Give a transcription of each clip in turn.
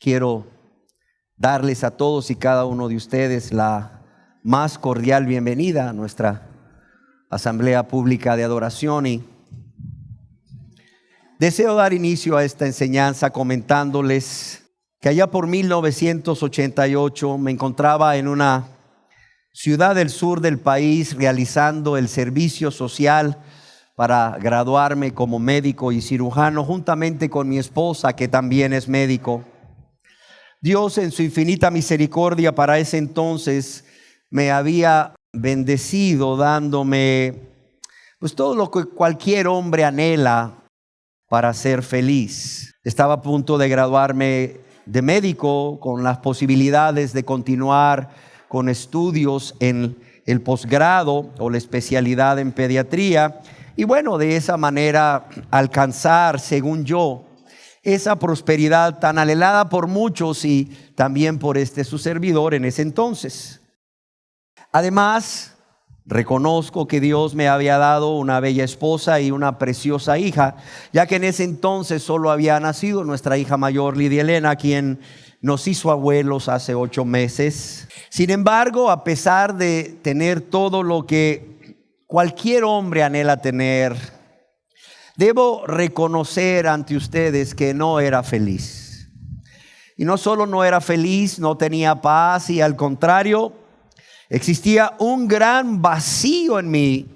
Quiero darles a todos y cada uno de ustedes la más cordial bienvenida a nuestra Asamblea Pública de Adoración, y deseo dar inicio a esta enseñanza comentándoles que allá por 1988 me encontraba en una ciudad del sur del país realizando el servicio social para graduarme como médico y cirujano juntamente con mi esposa, que también es médico. Dios, en su infinita misericordia, para ese entonces me había bendecido dándome pues todo lo que cualquier hombre anhela para ser feliz. Estaba a punto de graduarme de médico con las posibilidades de continuar con estudios en el posgrado o la especialidad en pediatría, y bueno, de esa manera alcanzar, según yo, esa prosperidad tan anhelada por muchos y también por su servidor en ese entonces. Además, reconozco que Dios me había dado una bella esposa y una preciosa hija, ya que en ese entonces solo había nacido nuestra hija mayor, Lidia Elena, quien nos hizo abuelos hace 8 meses. Sin embargo, a pesar de tener todo lo que cualquier hombre anhela tener, debo reconocer ante ustedes que no era feliz. Y no solo no era feliz, no tenía paz, y al contrario, existía un gran vacío en mí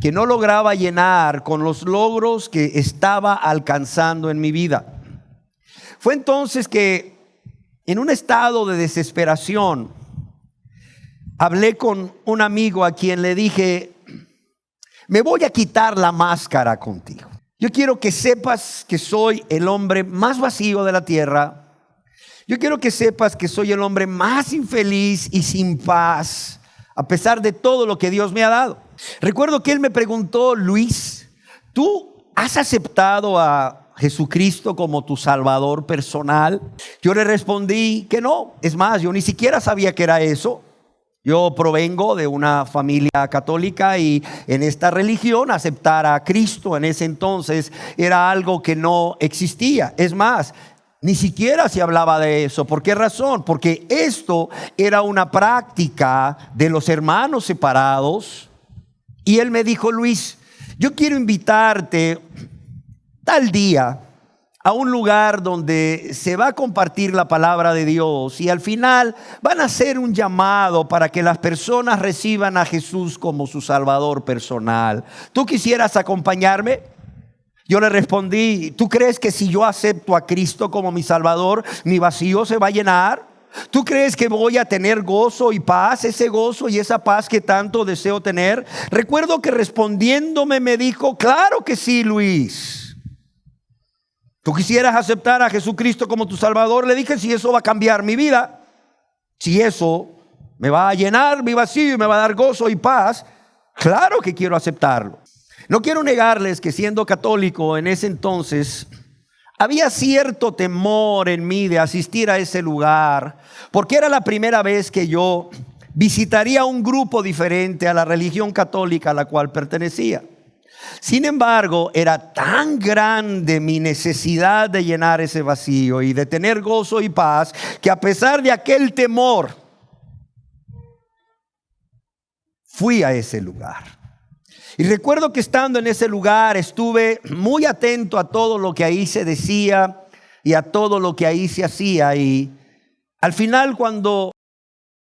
que no lograba llenar con los logros que estaba alcanzando en mi vida. Fue entonces que, en un estado de desesperación, hablé con un amigo a quien le dije: me voy a quitar la máscara contigo. Yo quiero que sepas que soy el hombre más vacío de la tierra. Yo quiero que sepas que soy el hombre más infeliz y sin paz, a pesar de todo lo que Dios me ha dado. Recuerdo que él me preguntó: Luis, ¿tú has aceptado a Jesucristo como tu Salvador personal? Yo le respondí que no. Es más, yo ni siquiera sabía que era eso. Yo provengo de una familia católica, y en esta religión aceptar a Cristo en ese entonces era algo que no existía. Es más, ni siquiera se hablaba de eso. ¿Por qué razón? Porque esto era una práctica de los hermanos separados. Y él me dijo: Luis, yo quiero invitarte tal día a un lugar donde se va a compartir la palabra de Dios, y al final van a hacer un llamado para que las personas reciban a Jesús como su Salvador personal. ¿Tú quisieras acompañarme? Yo le respondí: ¿tú crees que si yo acepto a Cristo como mi Salvador, mi vacío se va a llenar? ¿Tú crees que voy a tener gozo y paz, ese gozo y esa paz que tanto deseo tener? Recuerdo que respondiéndome me dijo: claro que sí, Luis. ¿Tú quisieras aceptar a Jesucristo como tu Salvador? Le dije: si eso va a cambiar mi vida, si eso me va a llenar mi vacío y me va a dar gozo y paz, claro que quiero aceptarlo. No quiero negarles que, siendo católico en ese entonces, había cierto temor en mí de asistir a ese lugar, porque era la primera vez que yo visitaría un grupo diferente a la religión católica a la cual pertenecía. Sin embargo, era tan grande mi necesidad de llenar ese vacío y de tener gozo y paz, que a pesar de aquel temor, fui a ese lugar. Y recuerdo que, estando en ese lugar, estuve muy atento a todo lo que ahí se decía y a todo lo que ahí se hacía. Y al final, cuando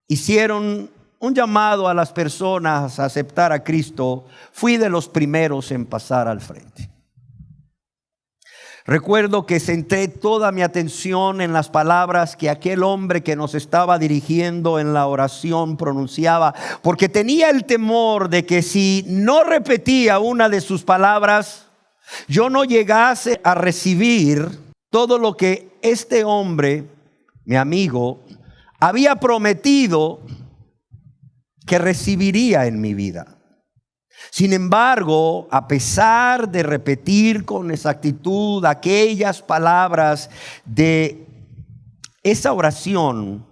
hicieron un llamado a las personas a aceptar a Cristo, fui de los primeros en pasar al frente. Recuerdo que centré toda mi atención en las palabras que aquel hombre que nos estaba dirigiendo en la oración pronunciaba, porque tenía el temor de que si no repetía una de sus palabras, yo no llegase a recibir todo lo que este hombre, mi amigo, había prometido que recibiría en mi vida. Sin embargo, a pesar de repetir con exactitud aquellas palabras de esa oración,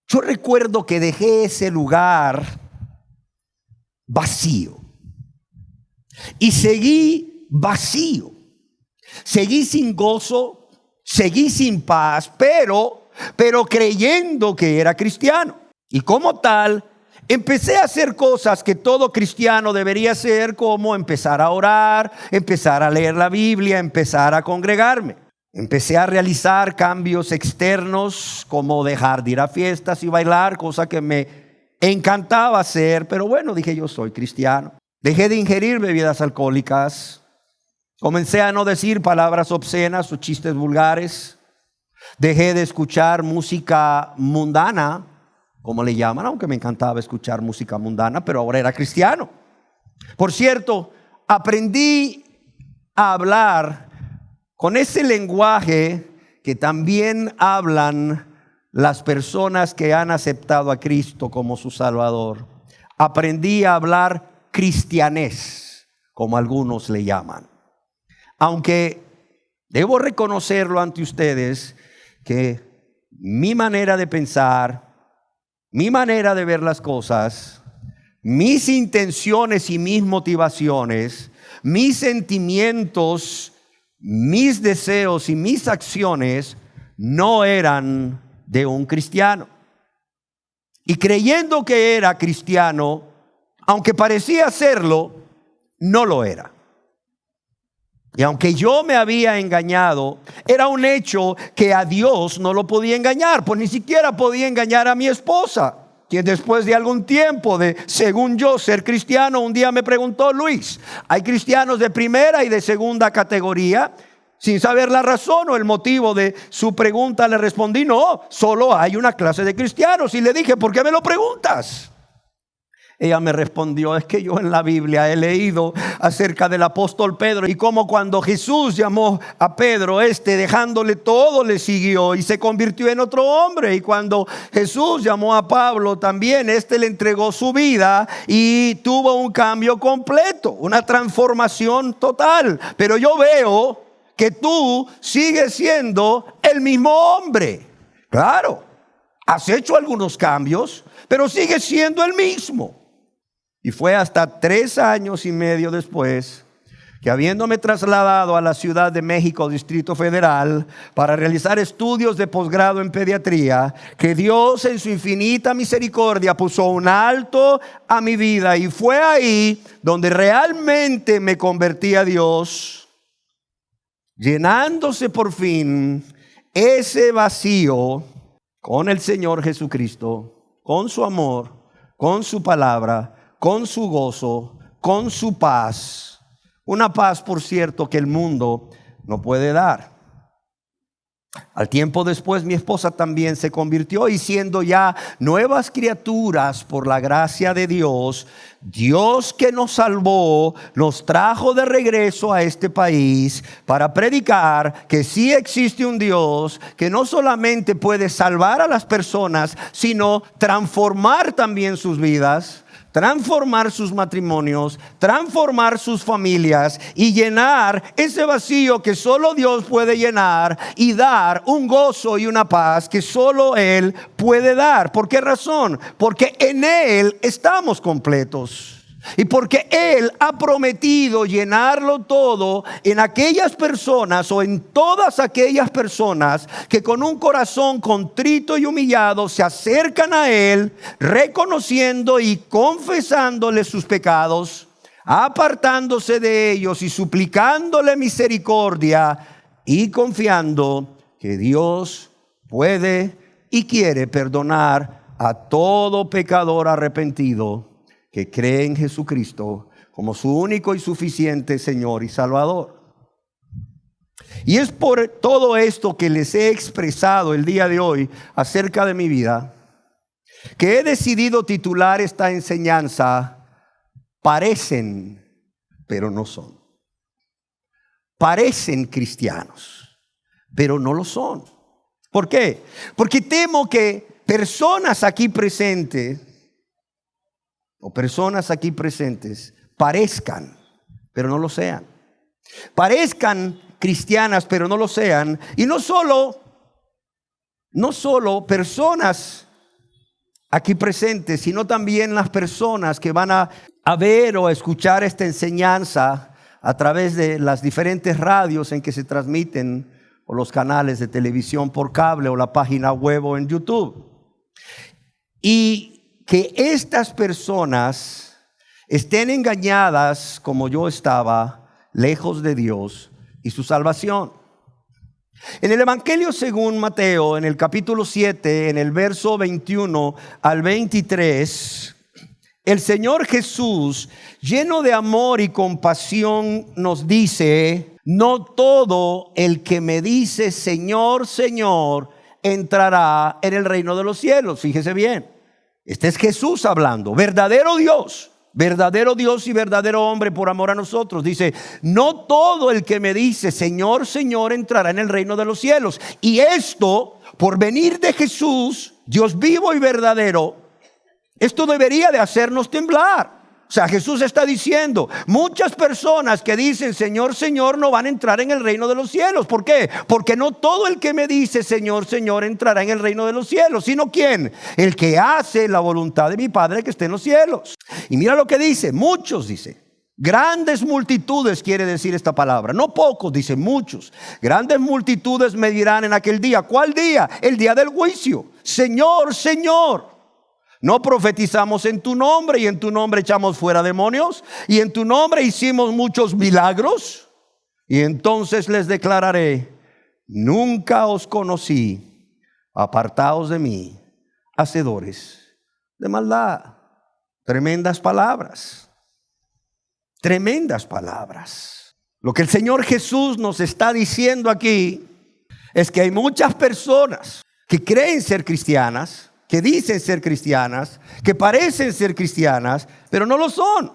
yo recuerdo que dejé ese lugar vacío y seguí vacío. Seguí sin gozo, seguí sin paz, pero creyendo que era cristiano. Y como tal, empecé a hacer cosas que todo cristiano debería hacer, como empezar a orar, empezar a leer la Biblia, empezar a congregarme. Empecé a realizar cambios externos, como dejar de ir a fiestas y bailar, cosa que me encantaba hacer, pero bueno, dije, yo soy cristiano. Dejé de ingerir bebidas alcohólicas. Comencé a no decir palabras obscenas o chistes vulgares. Dejé de escuchar música mundana, como le llaman, aunque me encantaba escuchar música mundana, pero ahora era cristiano. Por cierto, aprendí a hablar con ese lenguaje que también hablan las personas que han aceptado a Cristo como su Salvador. Aprendí a hablar cristianés, como algunos le llaman. Aunque debo reconocerlo ante ustedes que mi manera de pensar, mi manera de ver las cosas, mis intenciones y mis motivaciones, mis sentimientos, mis deseos y mis acciones no eran de un cristiano. Y creyendo que era cristiano, aunque parecía serlo, no lo era. Y aunque yo me había engañado, era un hecho que a Dios no lo podía engañar, pues ni siquiera podía engañar a mi esposa, quien después de algún tiempo de, según yo, ser cristiano, un día me preguntó: Luis, ¿hay cristianos de primera y de segunda categoría? Sin saber la razón o el motivo de su pregunta, le respondí: no, solo hay una clase de cristianos. Y le dije: ¿por qué me lo preguntas? Ella me respondió: es que yo en la Biblia he leído acerca del apóstol Pedro y cómo cuando Jesús llamó a Pedro, dejándole todo le siguió y se convirtió en otro hombre. Y cuando Jesús llamó a Pablo también, le entregó su vida y tuvo un cambio completo, una transformación total. Pero yo veo que tú sigues siendo el mismo hombre. Claro, has hecho algunos cambios, pero sigues siendo el mismo. Y fue hasta 3 años y medio después que, habiéndome trasladado a la Ciudad de México, Distrito Federal, para realizar estudios de posgrado en pediatría, que Dios en su infinita misericordia puso un alto a mi vida. Y fue ahí donde realmente me convertí a Dios, llenándose por fin ese vacío con el Señor Jesucristo, con su amor, con su palabra, con su gozo, con su paz. Una paz, por cierto, que el mundo no puede dar. Al tiempo después mi esposa también se convirtió, y siendo ya nuevas criaturas por la gracia de Dios, Dios que nos salvó nos trajo de regreso a este país para predicar que sí existe un Dios que no solamente puede salvar a las personas, sino transformar también sus vidas, transformar sus matrimonios, transformar sus familias y llenar ese vacío que solo Dios puede llenar, y dar un gozo y una paz que solo Él puede dar. ¿Por qué razón? Porque en Él estamos completos. Y porque Él ha prometido llenarlo todo en aquellas personas, o en todas aquellas personas que con un corazón contrito y humillado se acercan a Él, reconociendo y confesándole sus pecados, apartándose de ellos y suplicándole misericordia, y confiando que Dios puede y quiere perdonar a todo pecador arrepentido que cree en Jesucristo como su único y suficiente Señor y Salvador. Y es por todo esto que les he expresado el día de hoy acerca de mi vida, que he decidido titular esta enseñanza: parecen, pero no son. Parecen cristianos, pero no lo son. ¿Por qué? Porque temo que personas aquí presentes, parezcan, pero no lo sean. Parezcan cristianas, pero no lo sean. Y no solo personas aquí presentes, sino también las personas que van a ver o a escuchar esta enseñanza a través de las diferentes radios en que se transmiten o los canales de televisión por cable o la página web o en YouTube. Y que estas personas estén engañadas como yo estaba, lejos de Dios y su salvación. En el Evangelio según Mateo, en el capítulo 7, en el verso 21 al 23, el Señor Jesús, lleno de amor y compasión, nos dice: no todo el que me dice Señor, Señor, entrará en el reino de los cielos. Fíjese bien, este es Jesús hablando, verdadero Dios y verdadero hombre por amor a nosotros. Dice: no todo el que me dice Señor, Señor, entrará en el reino de los cielos. Y esto, por venir de Jesús, Dios vivo y verdadero, esto debería de hacernos temblar. O sea, Jesús está diciendo: muchas personas que dicen Señor, Señor, no van a entrar en el reino de los cielos. ¿Por qué? Porque no todo el que me dice Señor, Señor, entrará en el reino de los cielos, sino ¿quién? El que hace la voluntad de mi Padre que esté en los cielos. Y mira lo que dice: muchos, dice. Grandes multitudes quiere decir esta palabra, no pocos, dice muchos. Grandes multitudes me dirán en aquel día. ¿Cuál día? El día del juicio. Señor, Señor, ¿no profetizamos en tu nombre y en tu nombre echamos fuera demonios y en tu nombre hicimos muchos milagros? Y entonces les declararé: nunca os conocí, apartaos de mí, hacedores de maldad. Tremendas palabras. Tremendas palabras. Lo que el Señor Jesús nos está diciendo aquí es que hay muchas personas que creen ser cristianas, que dicen ser cristianas, que parecen ser cristianas, pero no lo son.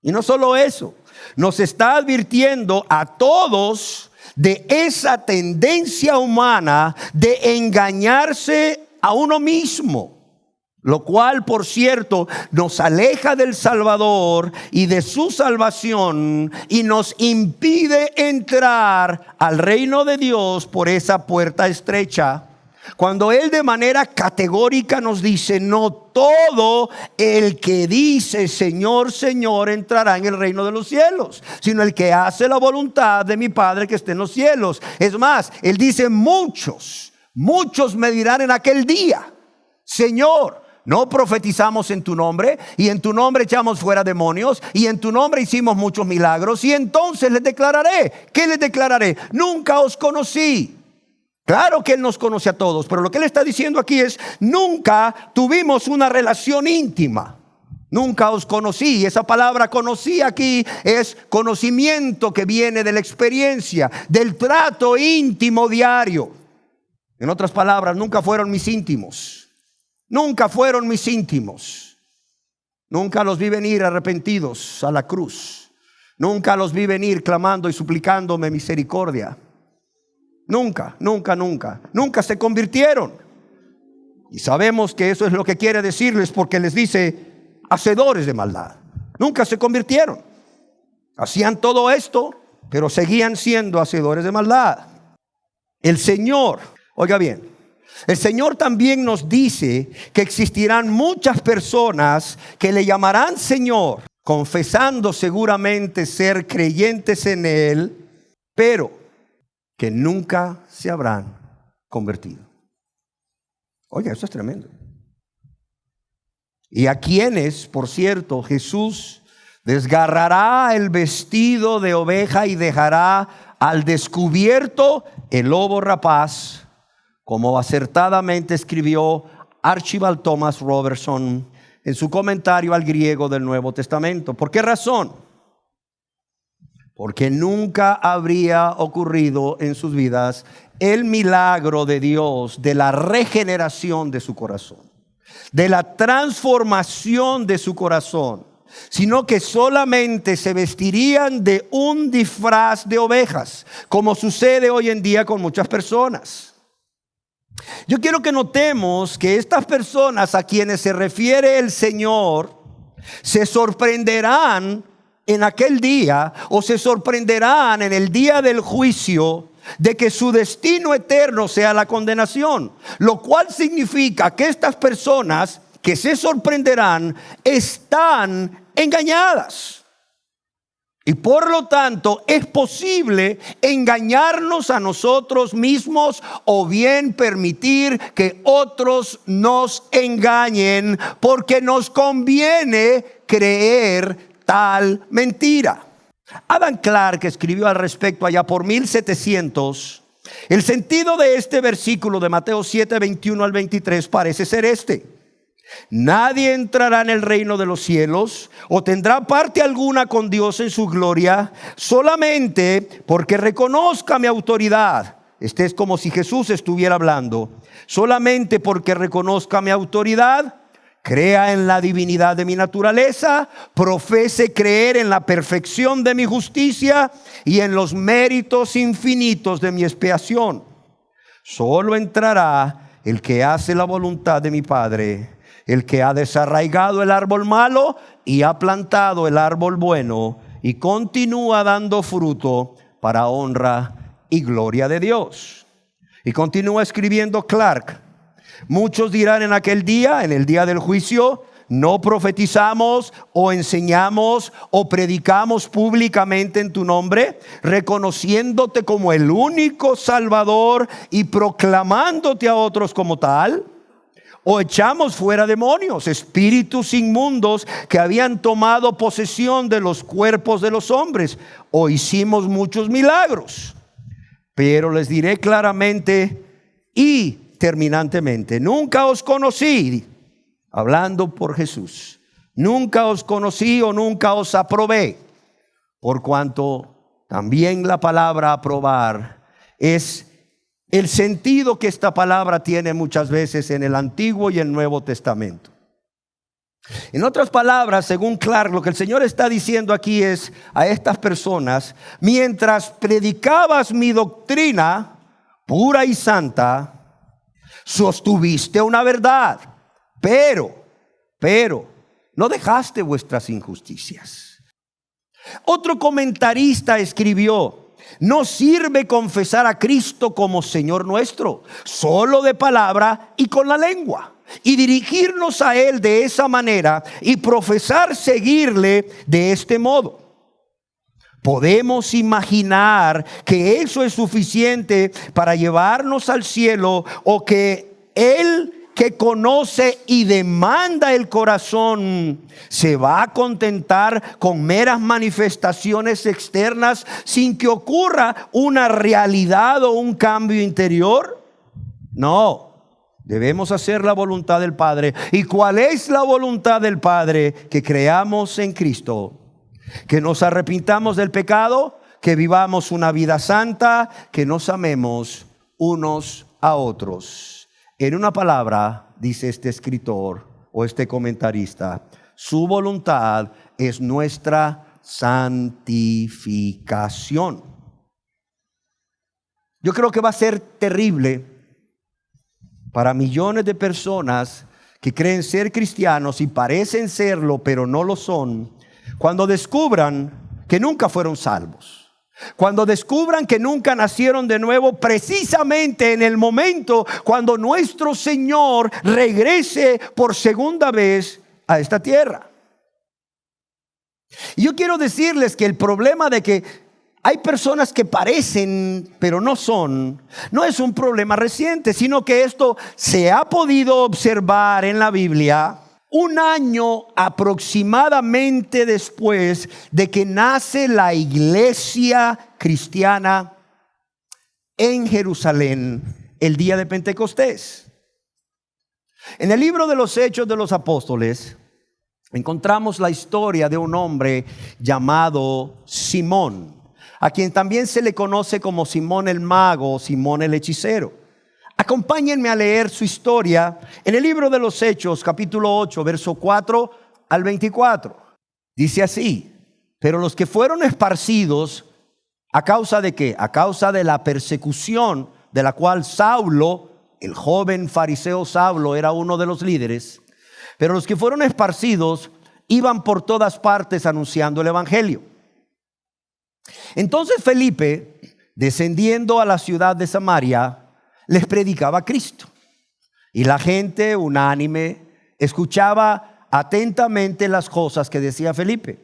Y no solo eso, nos está advirtiendo a todos de esa tendencia humana de engañarse a uno mismo, lo cual, por cierto, nos aleja del Salvador y de su salvación y nos impide entrar al reino de Dios por esa puerta estrecha. Cuando Él de manera categórica nos dice: no todo el que dice Señor, Señor entrará en el reino de los cielos, sino el que hace la voluntad de mi Padre que esté en los cielos. Es más, Él dice: muchos me dirán en aquel día: Señor, ¿no profetizamos en tu nombre? Y en tu nombre echamos fuera demonios, y en tu nombre hicimos muchos milagros. Y entonces les declararé, ¿qué les declararé? Nunca os conocí. Claro que Él nos conoce a todos, pero lo que Él está diciendo aquí es: nunca tuvimos una relación íntima. Nunca os conocí. Y esa palabra conocí aquí es conocimiento que viene de la experiencia, del trato íntimo diario. En otras palabras, nunca fueron mis íntimos. Nunca fueron mis íntimos. Nunca los vi venir arrepentidos a la cruz. Nunca los vi venir clamando y suplicándome misericordia. Nunca se convirtieron. Y sabemos que eso es lo que quiere decirles, porque les dice hacedores de maldad. Nunca se convirtieron. Hacían todo esto, pero seguían siendo hacedores de maldad. El Señor, oiga bien, el Señor también nos dice que existirán muchas personas que le llamarán Señor, confesando seguramente ser creyentes en Él, pero que nunca se habrán convertido. Oiga, eso es tremendo. Y a quienes, por cierto, Jesús desgarrará el vestido de oveja y dejará al descubierto el lobo rapaz, como acertadamente escribió Archibald Thomas Robertson en su comentario al griego del Nuevo Testamento. ¿Por qué razón? Porque nunca habría ocurrido en sus vidas el milagro de Dios de la regeneración de su corazón, de la transformación de su corazón, sino que solamente se vestirían de un disfraz de ovejas, como sucede hoy en día con muchas personas. Yo quiero que notemos que estas personas a quienes se refiere el Señor se sorprenderán en aquel día, o se sorprenderán en el día del juicio, de que su destino eterno sea la condenación, lo cual significa que estas personas que se sorprenderán están engañadas. Y por lo tanto es posible engañarnos a nosotros mismos o bien permitir que otros nos engañen porque nos conviene creer tal mentira. Adam Clarke escribió al respecto allá por 1700. El sentido de este versículo de Mateo 7, 21 al 23 parece ser este: nadie entrará en el reino de los cielos o tendrá parte alguna con Dios en su gloria solamente porque reconozca mi autoridad. Este es como si Jesús estuviera hablando. Solamente porque reconozca mi autoridad, crea en la divinidad de mi naturaleza, profese creer en la perfección de mi justicia y en los méritos infinitos de mi expiación. Solo entrará el que hace la voluntad de mi Padre, el que ha desarraigado el árbol malo y ha plantado el árbol bueno y continúa dando fruto para honra y gloria de Dios. Y continúa escribiendo Clarke: muchos dirán en aquel día, en el día del juicio, no profetizamos o enseñamos o predicamos públicamente en tu nombre, reconociéndote como el único Salvador y proclamándote a otros como tal. O echamos fuera demonios, espíritus inmundos que habían tomado posesión de los cuerpos de los hombres, o hicimos muchos milagros. Pero les diré claramente y terminantemente: nunca os conocí, hablando por Jesús, nunca os conocí o nunca os aprobé, por cuanto también la palabra aprobar es el sentido que esta palabra tiene muchas veces en el Antiguo y el Nuevo Testamento. En otras palabras, según Clarke, lo que el Señor está diciendo aquí es a estas personas: mientras predicabas mi doctrina pura y santa, sostuviste una verdad, pero no dejaste vuestras injusticias. Otro comentarista escribió: no sirve confesar a Cristo como Señor nuestro, solo de palabra y con la lengua, y dirigirnos a Él de esa manera y profesar seguirle de este modo. Podemos imaginar que eso es suficiente para llevarnos al cielo, o que Él, que conoce y demanda el corazón, se va a contentar con meras manifestaciones externas sin que ocurra una realidad o un cambio interior. No, debemos hacer la voluntad del Padre. ¿Y cuál es la voluntad del Padre? Que creamos en Cristo, que nos arrepintamos del pecado, que vivamos una vida santa, que nos amemos unos a otros. En una palabra, dice este escritor o este comentarista, su voluntad es nuestra santificación. Yo creo que va a ser terrible para millones de personas que creen ser cristianos y parecen serlo, pero no lo son, cuando descubran que nunca fueron salvos. Cuando descubran que nunca nacieron de nuevo, precisamente en el momento cuando nuestro Señor regrese por segunda vez a esta tierra. Y yo quiero decirles que el problema de que hay personas que parecen pero no son, no es un problema reciente, sino que esto se ha podido observar en la Biblia un año aproximadamente después de que nace la iglesia cristiana en Jerusalén, el día de Pentecostés. En el libro de los Hechos de los Apóstoles encontramos la historia de un hombre llamado Simón, a quien también se le conoce como Simón el Mago o Simón el Hechicero. Acompáñenme a leer su historia en el libro de los Hechos, capítulo 8, verso 4 al 24. Dice así: pero los que fueron esparcidos, ¿a causa de qué? A causa de la persecución de la cual Saulo, el joven fariseo Saulo, era uno de los líderes. Pero los que fueron esparcidos iban por todas partes anunciando el evangelio. Entonces Felipe, descendiendo a la ciudad de Samaria, les predicaba a Cristo. Y la gente unánime escuchaba atentamente las cosas que decía Felipe.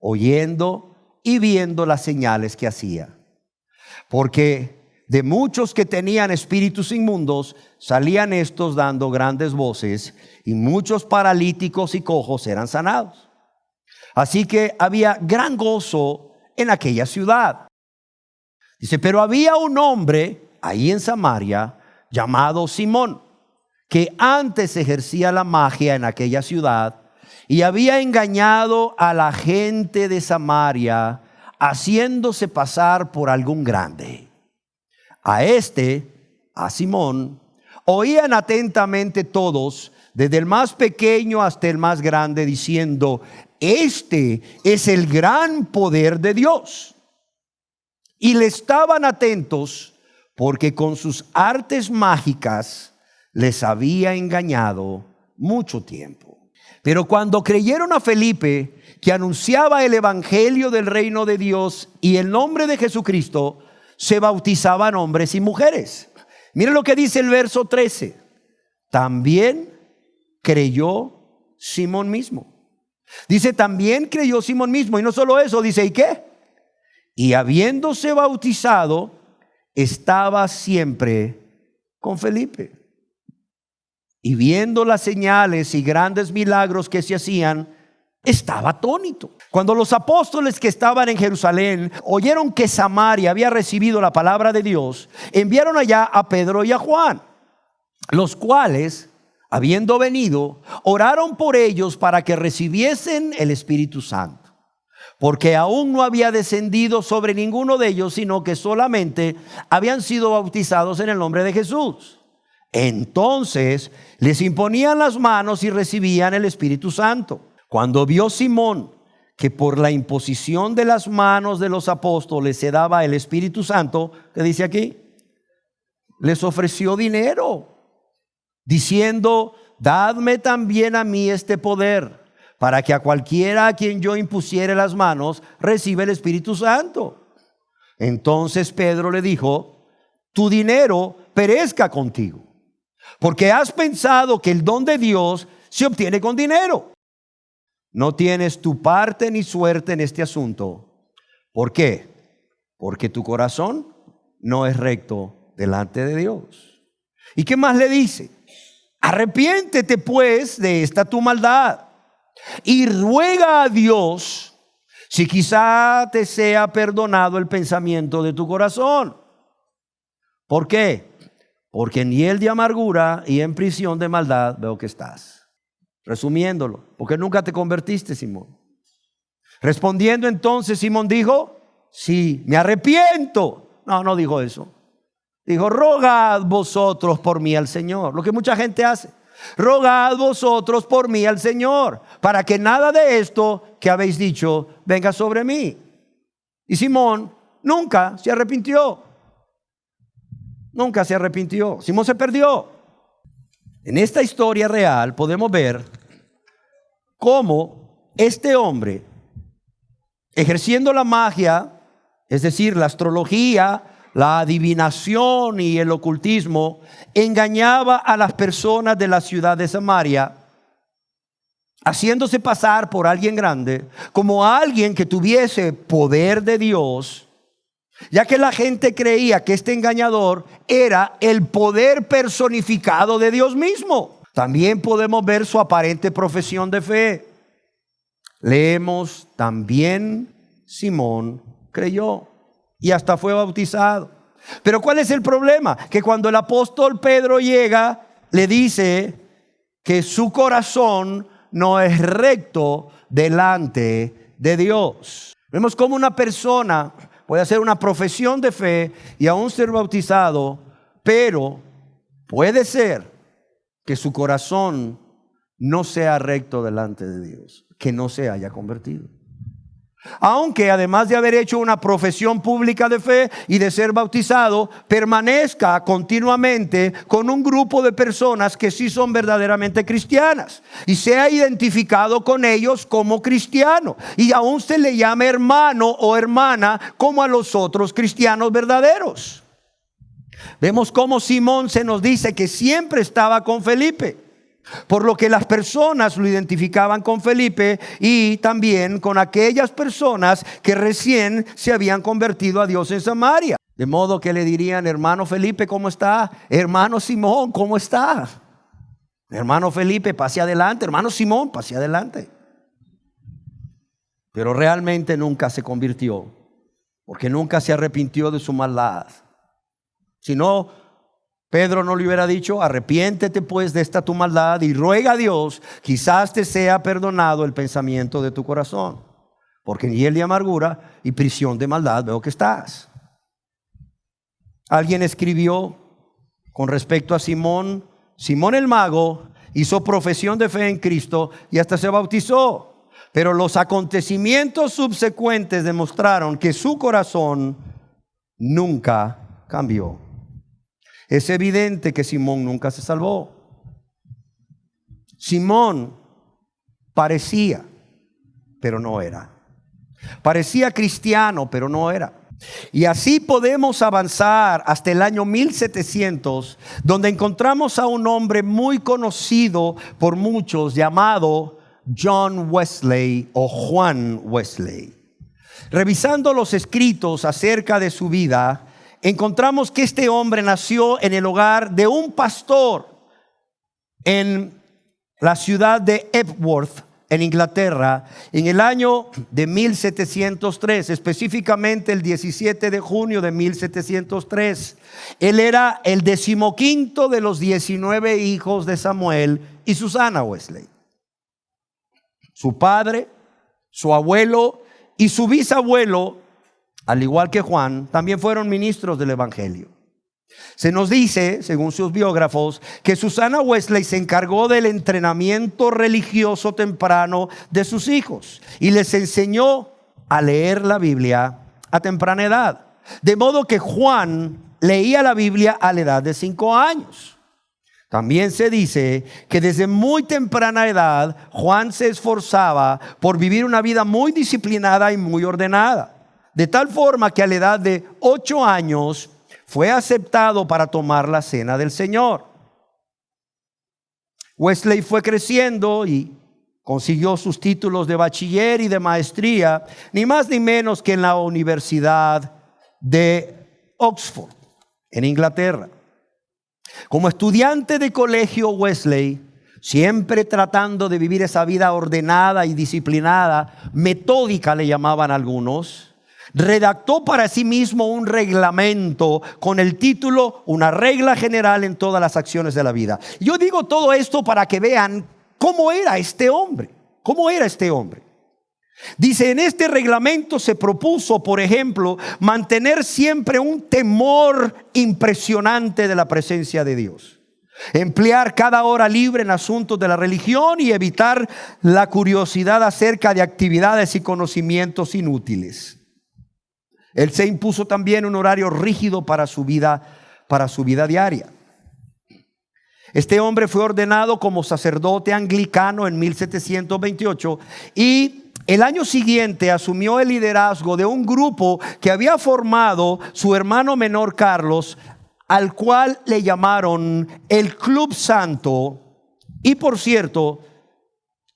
Oyendo y viendo las señales que hacía. Porque de muchos que tenían espíritus inmundos, salían estos dando grandes voces, y muchos paralíticos y cojos eran sanados. Así que había gran gozo en aquella ciudad. Dice, pero había un hombre ahí en Samaria llamado Simón, que antes ejercía la magia en aquella ciudad y había engañado a la gente de Samaria, haciéndose pasar por algún grande. A Simón, oían atentamente todos, desde el más pequeño hasta el más grande, diciendo, este es el gran poder de Dios. Y le estaban atentos porque con sus artes mágicas les había engañado mucho tiempo. Pero cuando creyeron a Felipe, que anunciaba el evangelio del reino de Dios y el nombre de Jesucristo, se bautizaban hombres y mujeres. Miren lo que dice el verso 13. También creyó Simón mismo. Dice, también creyó Simón mismo. Y no solo eso, dice, ¿y qué? Y habiéndose bautizado, estaba siempre con Felipe. Y viendo las señales y grandes milagros que se hacían, estaba atónito. Cuando los apóstoles que estaban en Jerusalén oyeron que Samaria había recibido la palabra de Dios, enviaron allá a Pedro y a Juan, los cuales, habiendo venido, oraron por ellos para que recibiesen el Espíritu Santo. Porque aún no había descendido sobre ninguno de ellos, sino que solamente habían sido bautizados en el nombre de Jesús. Entonces les imponían las manos y recibían el Espíritu Santo. Cuando vio Simón que por la imposición de las manos de los apóstoles se daba el Espíritu Santo, ¿qué dice aquí? Les ofreció dinero, diciendo, dadme también a mí este poder, para que a cualquiera a quien yo impusiere las manos reciba el Espíritu Santo. Entonces Pedro le dijo, tu dinero perezca contigo, porque has pensado que el don de Dios se obtiene con dinero. No tienes tu parte ni suerte en este asunto. ¿Por qué? Porque tu corazón no es recto delante de Dios. ¿Y qué más le dice? Arrepiéntete pues de esta tu maldad y ruega a Dios si quizá te sea perdonado el pensamiento de tu corazón. ¿Por qué? Porque en hiel de amargura y en prisión de maldad veo que estás. Resumiéndolo, porque nunca te convertiste, Simón. Respondiendo entonces, Simón dijo, sí, me arrepiento. No dijo eso. Dijo, rogad vosotros por mí al Señor. Lo que mucha gente hace. Rogad vosotros por mí al Señor, para que nada de esto que habéis dicho venga sobre mí. Y Simón nunca se arrepintió. Nunca se arrepintió. Simón se perdió. En esta historia real podemos ver cómo este hombre, ejerciendo la magia, es decir, la astrología, la adivinación y el ocultismo, engañaba a las personas de la ciudad de Samaria, haciéndose pasar por alguien grande, como alguien que tuviese poder de Dios, ya que la gente creía que este engañador era el poder personificado de Dios mismo. También podemos ver su aparente profesión de fe. Leemos, también Simón creyó y hasta fue bautizado. Pero ¿cuál es el problema? Que cuando el apóstol Pedro llega, le dice que su corazón no es recto delante de Dios. Vemos cómo una persona puede hacer una profesión de fe y aún ser bautizado, pero puede ser que su corazón no sea recto delante de Dios, que no se haya convertido. Aunque además de haber hecho una profesión pública de fe y de ser bautizado, permanezca continuamente con un grupo de personas que sí son verdaderamente cristianas y sea identificado con ellos como cristiano, y aún se le llame hermano o hermana como a los otros cristianos verdaderos. Vemos cómo Simón se nos dice que siempre estaba con Felipe. Por lo que las personas lo identificaban con Felipe y también con aquellas personas que recién se habían convertido a Dios en Samaria. De modo que le dirían: hermano Felipe, ¿cómo está? Hermano Simón, ¿cómo está? Hermano Felipe, pase adelante. Hermano Simón, pase adelante. Pero realmente nunca se convirtió, porque nunca se arrepintió de su maldad. Si no, Pedro no le hubiera dicho: arrepiéntete pues de esta tu maldad y ruega a Dios, quizás te sea perdonado el pensamiento de tu corazón, porque en hiel de amargura y prisión de maldad veo que estás. Alguien escribió con respecto a Simón: Simón el mago hizo profesión de fe en Cristo y hasta se bautizó, pero los acontecimientos subsecuentes demostraron que su corazón nunca cambió. Es evidente que Simón nunca se salvó. Simón parecía, pero no era. Parecía cristiano, pero no era. Y así podemos avanzar hasta el año 1700, donde encontramos a un hombre muy conocido por muchos llamado John Wesley o Juan Wesley. Revisando los escritos acerca de su vida, encontramos que este hombre nació en el hogar de un pastor en la ciudad de Epworth, en Inglaterra, en el año de 1703, específicamente el 17 de junio de 1703. Él era el 15º de los 19 hijos de Samuel y Susana Wesley. Su padre, su abuelo y su bisabuelo, al igual que Juan, también fueron ministros del evangelio. Se nos dice, según sus biógrafos, que Susana Wesley se encargó del entrenamiento religioso temprano de sus hijos y les enseñó a leer la Biblia a temprana edad. De modo que Juan leía la Biblia a la edad de 5 años. También se dice que desde muy temprana edad Juan se esforzaba por vivir una vida muy disciplinada y muy ordenada, de tal forma que a la edad de 8 años fue aceptado para tomar la cena del Señor. Wesley fue creciendo y consiguió sus títulos de bachiller y de maestría, ni más ni menos que en la Universidad de Oxford, en Inglaterra. Como estudiante de colegio, Wesley, siempre tratando de vivir esa vida ordenada y disciplinada, metódica le llamaban algunos, redactó para sí mismo un reglamento con el título Una regla general en todas las acciones de la vida. Yo digo todo esto para que vean cómo era este hombre. ¿Cómo era este hombre? Dice, en este reglamento se propuso, por ejemplo, mantener siempre un temor impresionante de la presencia de Dios, emplear cada hora libre en asuntos de la religión y evitar la curiosidad acerca de actividades y conocimientos inútiles. Él se impuso también un horario rígido para su vida diaria. Este hombre fue ordenado como sacerdote anglicano en 1728 y el año siguiente asumió el liderazgo de un grupo que había formado su hermano menor Carlos, al cual le llamaron el Club Santo. Y por cierto,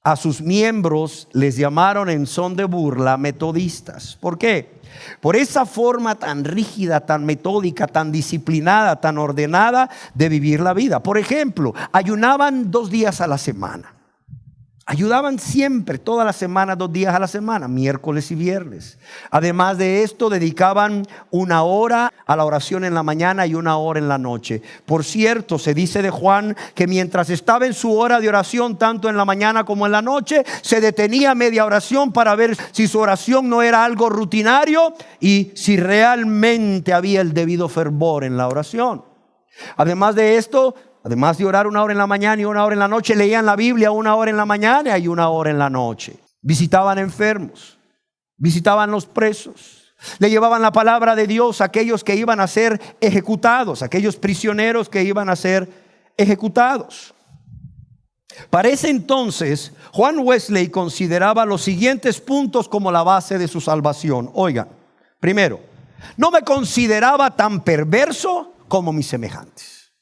a sus miembros les llamaron en son de burla metodistas. ¿Por qué? Por esa forma tan rígida, tan metódica, tan disciplinada, tan ordenada de vivir la vida. Por ejemplo, ayunaban 2 días a la semana. Ayudaban siempre, toda la semana, 2 días a la semana, miércoles y viernes. Además de esto, dedicaban 1 hora a la oración en la mañana y 1 hora en la noche. Por cierto, se dice de Juan que mientras estaba en su hora de oración, tanto en la mañana como en la noche, se detenía a media oración para ver si su oración no era algo rutinario y si realmente había el debido fervor en la oración. Además de esto, además de orar 1 hora en la mañana y 1 hora en la noche, leían la Biblia 1 hora en la mañana y 1 hora en la noche. Visitaban enfermos, visitaban los presos, le llevaban la palabra de Dios a aquellos que iban a ser ejecutados, aquellos prisioneros que iban a ser ejecutados. Para ese entonces, Juan Wesley consideraba los siguientes puntos como la base de su salvación. Oigan, primero, no me consideraba tan perverso como mis semejantes.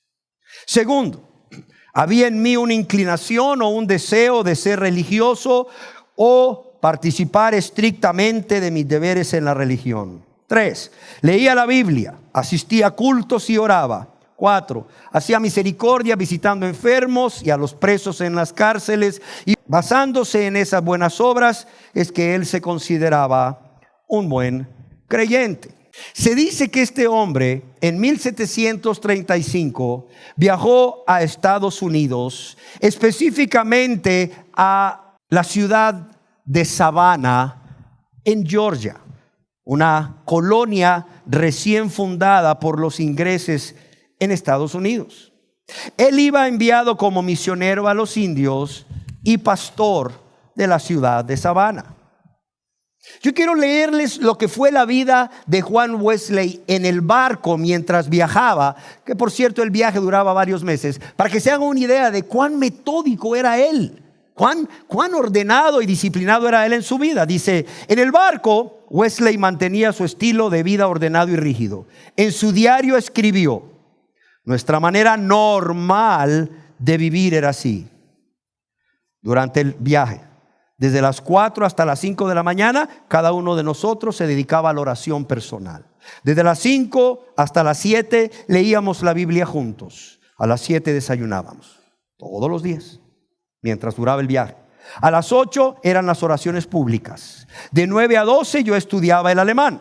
Segundo, Había en mí una inclinación o un deseo de ser religioso o participar estrictamente de mis deberes en la religión. 3. Leía la Biblia, asistía a cultos y oraba. 4. Hacía misericordia visitando enfermos y a los presos en las cárceles, y basándose en esas buenas obras es que él se consideraba un buen creyente. Se dice que este hombre en 1735 viajó a Estados Unidos, específicamente a la ciudad de Savannah, en Georgia, una colonia recién fundada por los ingleses en Estados Unidos. Él iba enviado como misionero a los indios y pastor de la ciudad de Savannah. Yo quiero leerles lo que fue la vida de Juan Wesley en el barco mientras viajaba, que por cierto el viaje duraba varios meses, para que se hagan una idea de cuán metódico era él, cuán ordenado y disciplinado era él en su vida. Dice, en el barco Wesley mantenía su estilo de vida ordenado y rígido. En su diario escribió: nuestra manera normal de vivir era así. Durante el viaje, desde las 4 hasta las 5 de la mañana, cada uno de nosotros se dedicaba a la oración personal. Desde las 5 hasta las 7 leíamos la Biblia juntos. A las 7 desayunábamos, todos los días, mientras duraba el viaje. A las 8 eran las oraciones públicas. De 9 a 12 yo estudiaba el alemán.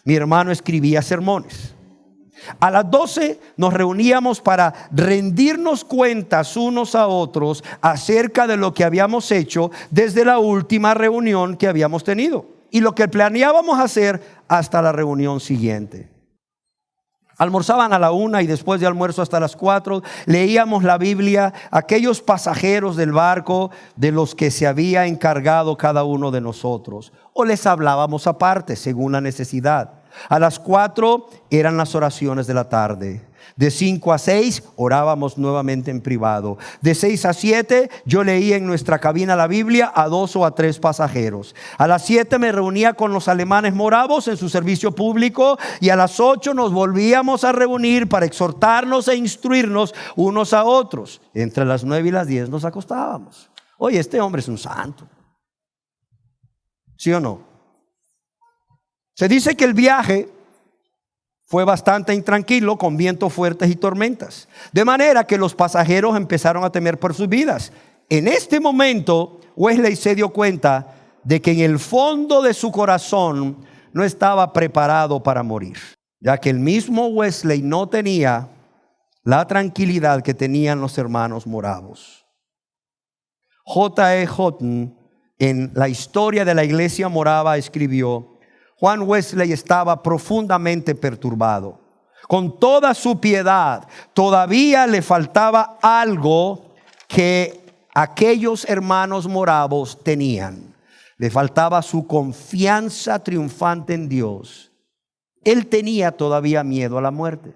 Mi hermano escribía sermones. A las 12 nos reuníamos para rendirnos cuentas unos a otros acerca de lo que habíamos hecho desde la última reunión que habíamos tenido y lo que planeábamos hacer hasta la reunión siguiente. Almorzaban a la 1 y después de almuerzo hasta las 4 leíamos la Biblia, aquellos pasajeros del barco de los que se había encargado cada uno de nosotros, o les hablábamos aparte según la necesidad. A las 4 eran las oraciones de la tarde. De 5 a 6 orábamos nuevamente en privado. De 6 a 7 yo leía en nuestra cabina la Biblia a 2 o a 3 pasajeros. A las 7 me reunía con los alemanes moravos en su servicio público, y a las 8 nos volvíamos a reunir para exhortarnos e instruirnos unos a otros. Entre las 9 y las 10 nos acostábamos. Oye, este hombre es un santo, ¿sí o no? Se dice que el viaje fue bastante intranquilo, con vientos fuertes y tormentas, de manera que los pasajeros empezaron a temer por sus vidas. En este momento Wesley se dio cuenta de que en el fondo de su corazón no estaba preparado para morir, ya que el mismo Wesley no tenía la tranquilidad que tenían los hermanos moravos. J.E. Houghton, en la historia de la iglesia morava, escribió: Juan Wesley estaba profundamente perturbado. Con toda su piedad, todavía le faltaba algo que aquellos hermanos moravos tenían. Le faltaba su confianza triunfante en Dios. Él tenía todavía miedo a la muerte.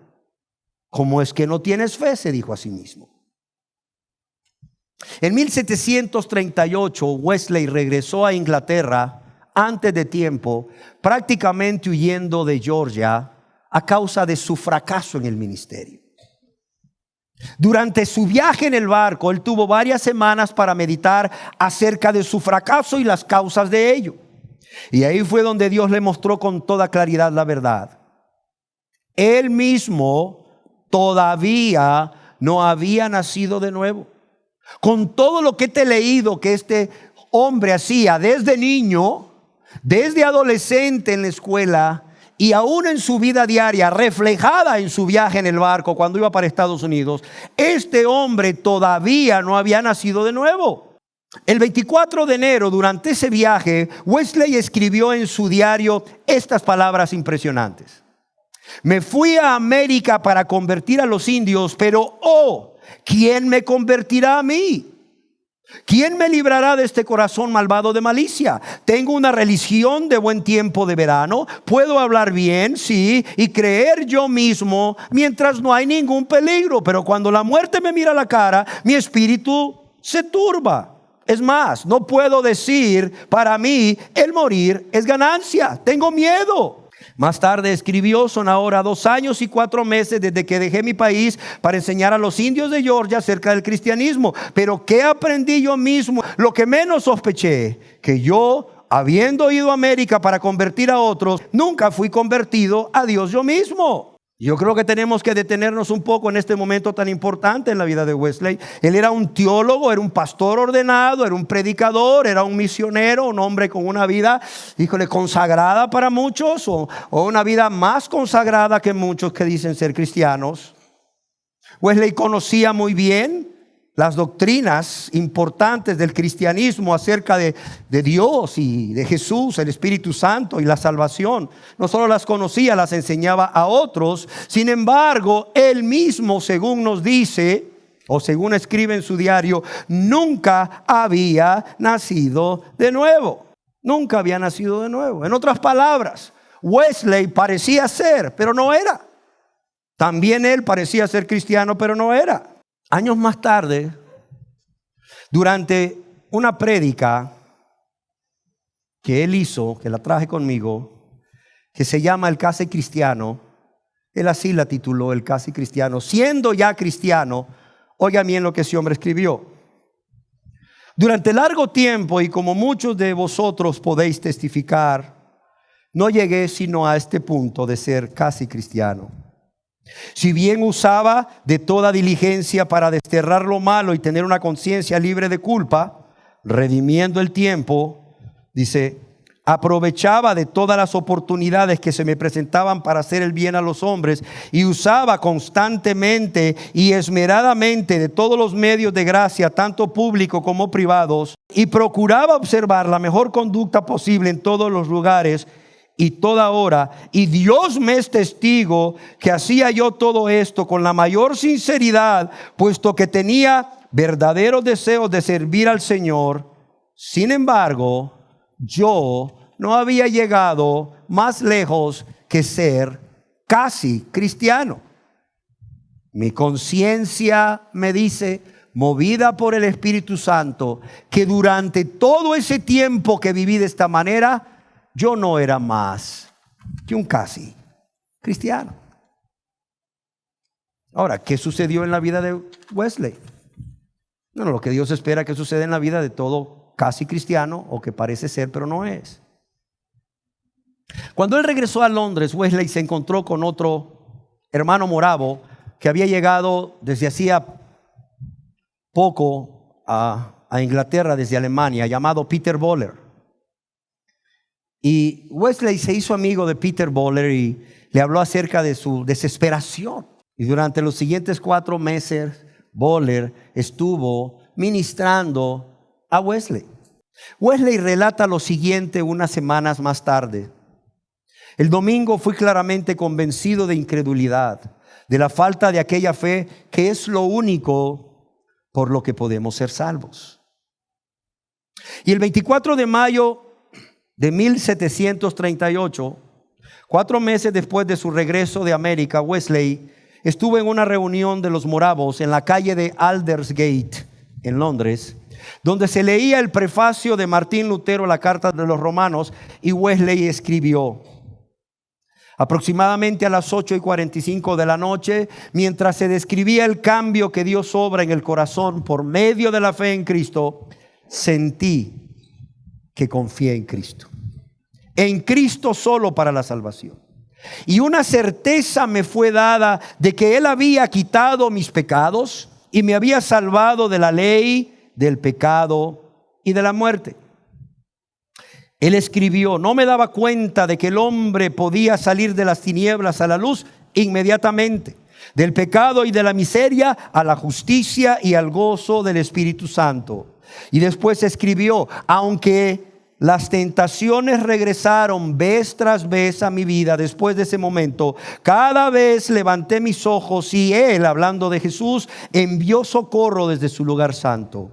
¿Cómo es que no tienes fe?, se dijo a sí mismo. En 1738 Wesley regresó a Inglaterra antes de tiempo, prácticamente huyendo de Georgia a causa de su fracaso en el ministerio. Durante su viaje en el barco, él tuvo varias semanas para meditar acerca de su fracaso y las causas de ello. Y ahí fue donde Dios le mostró con toda claridad la verdad. Él mismo todavía no había nacido de nuevo. Con todo lo que te he leído que este hombre hacía desde niño, desde adolescente en la escuela y aún en su vida diaria, reflejada en su viaje en el barco cuando iba para Estados Unidos, este hombre todavía no había nacido de nuevo. El 24 de enero, durante ese viaje, Wesley escribió en su diario estas palabras impresionantes: me fui a América para convertir a los indios, pero ¿quién me convertirá a mí? ¿Quién me librará de este corazón malvado de malicia? Tengo una religión de buen tiempo de verano, puedo hablar bien, sí, y creer yo mismo mientras no hay ningún peligro, pero cuando la muerte me mira la cara, mi espíritu se turba. Es más, no puedo decir, para mí el morir es ganancia. Tengo miedo. Más tarde escribió: son ahora 2 años y 4 meses desde que dejé mi país para enseñar a los indios de Georgia acerca del cristianismo. Pero ¿qué aprendí yo mismo? Lo que menos sospeché, que yo, habiendo ido a América para convertir a otros, nunca fui convertido a Dios yo mismo. Yo creo que tenemos que detenernos un poco en este momento tan importante en la vida de Wesley. Él era un teólogo, era un pastor ordenado, era un predicador, era un misionero, un hombre con una vida, híjole, consagrada para muchos, o una vida más consagrada que muchos que dicen ser cristianos. Wesley conocía muy bien las doctrinas importantes del cristianismo acerca de Dios y de Jesús, el Espíritu Santo y la salvación. No solo las conocía, las enseñaba a otros. Sin embargo, él mismo, según nos dice, o según escribe en su diario, nunca había nacido de nuevo. Nunca había nacido de nuevo. En otras palabras, Wesley parecía ser, pero no era. También él parecía ser cristiano, pero no era. Años más tarde, durante una prédica que él hizo, que la traje conmigo, que se llama El Casi Cristiano, él así la tituló, El Casi Cristiano. Siendo ya cristiano, oiga bien lo que ese hombre escribió: durante largo tiempo, y como muchos de vosotros podéis testificar, no llegué sino a este punto de ser casi cristiano. Si bien usaba de toda diligencia para desterrar lo malo y tener una conciencia libre de culpa, redimiendo el tiempo, dice, aprovechaba de todas las oportunidades que se me presentaban para hacer el bien a los hombres, y usaba constantemente y esmeradamente de todos los medios de gracia, tanto públicos como privados, y procuraba observar la mejor conducta posible en todos los lugares y toda hora, y Dios me es testigo que hacía yo todo esto con la mayor sinceridad, puesto que tenía verdaderos deseos de servir al Señor. Sin embargo, yo no había llegado más lejos que ser casi cristiano. Mi conciencia me dice, movida por el Espíritu Santo, que durante todo ese tiempo que viví de esta manera, yo no era más que un casi cristiano. Ahora, ¿qué sucedió en la vida de Wesley? No, lo que Dios espera que suceda en la vida de todo casi cristiano, o que parece ser, pero no es. Cuando él regresó a Londres, Wesley se encontró con otro hermano moravo que había llegado desde hacía poco a Inglaterra, desde Alemania, llamado Peter Böhler. Y Wesley se hizo amigo de Peter Böhler y le habló acerca de su desesperación. Y durante los siguientes 4 meses, Böhler estuvo ministrando a Wesley. Wesley relata lo siguiente unas semanas más tarde: el domingo fui claramente convencido de incredulidad, de la falta de aquella fe que es lo único por lo que podemos ser salvos. Y el 24 de mayo de 1738, 4 meses después de su regreso de América, Wesley estuvo en una reunión de los moravos en la calle de Aldersgate, en Londres, donde se leía el prefacio de Martín Lutero a la Carta de los Romanos, y Wesley escribió: aproximadamente a las 8:45 de la noche, mientras se describía el cambio que Dios obra en el corazón por medio de la fe en Cristo, sentí que confié en Cristo solo para la salvación. Y una certeza me fue dada de que Él había quitado mis pecados y me había salvado de la ley, del pecado y de la muerte. Él escribió: no me daba cuenta de que el hombre podía salir de las tinieblas a la luz inmediatamente, del pecado y de la miseria a la justicia y al gozo del Espíritu Santo. Y después escribió: aunque las tentaciones regresaron vez tras vez a mi vida después de ese momento, cada vez levanté mis ojos y Él, hablando de Jesús, envió socorro desde su lugar santo.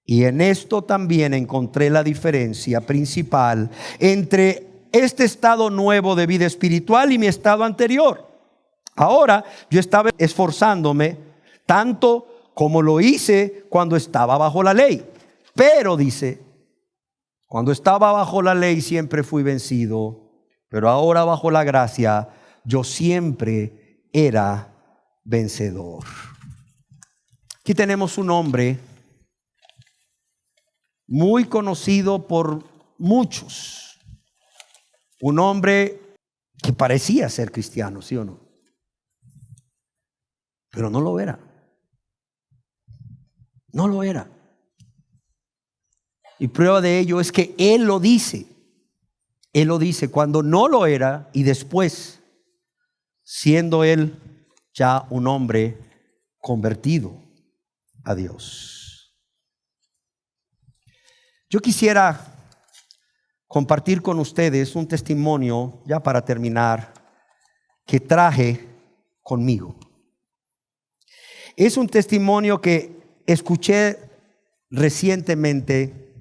Y en esto también encontré la diferencia principal entre este estado nuevo de vida espiritual y mi estado anterior. Ahora yo estaba esforzándome tanto como lo hice cuando estaba bajo la ley. Pero dice, cuando estaba bajo la ley siempre fui vencido pero ahora bajo la gracia yo siempre era vencedor. Aquí tenemos un hombre muy conocido por muchos, un hombre que parecía ser cristiano, ¿sí o no? Pero no lo era. No lo era. Y prueba de ello es que él lo dice. Él lo dice cuando no lo era y después, siendo él ya un hombre convertido a Dios. Yo quisiera compartir con ustedes un testimonio, ya para terminar, que traje conmigo. Es un testimonio que escuché recientemente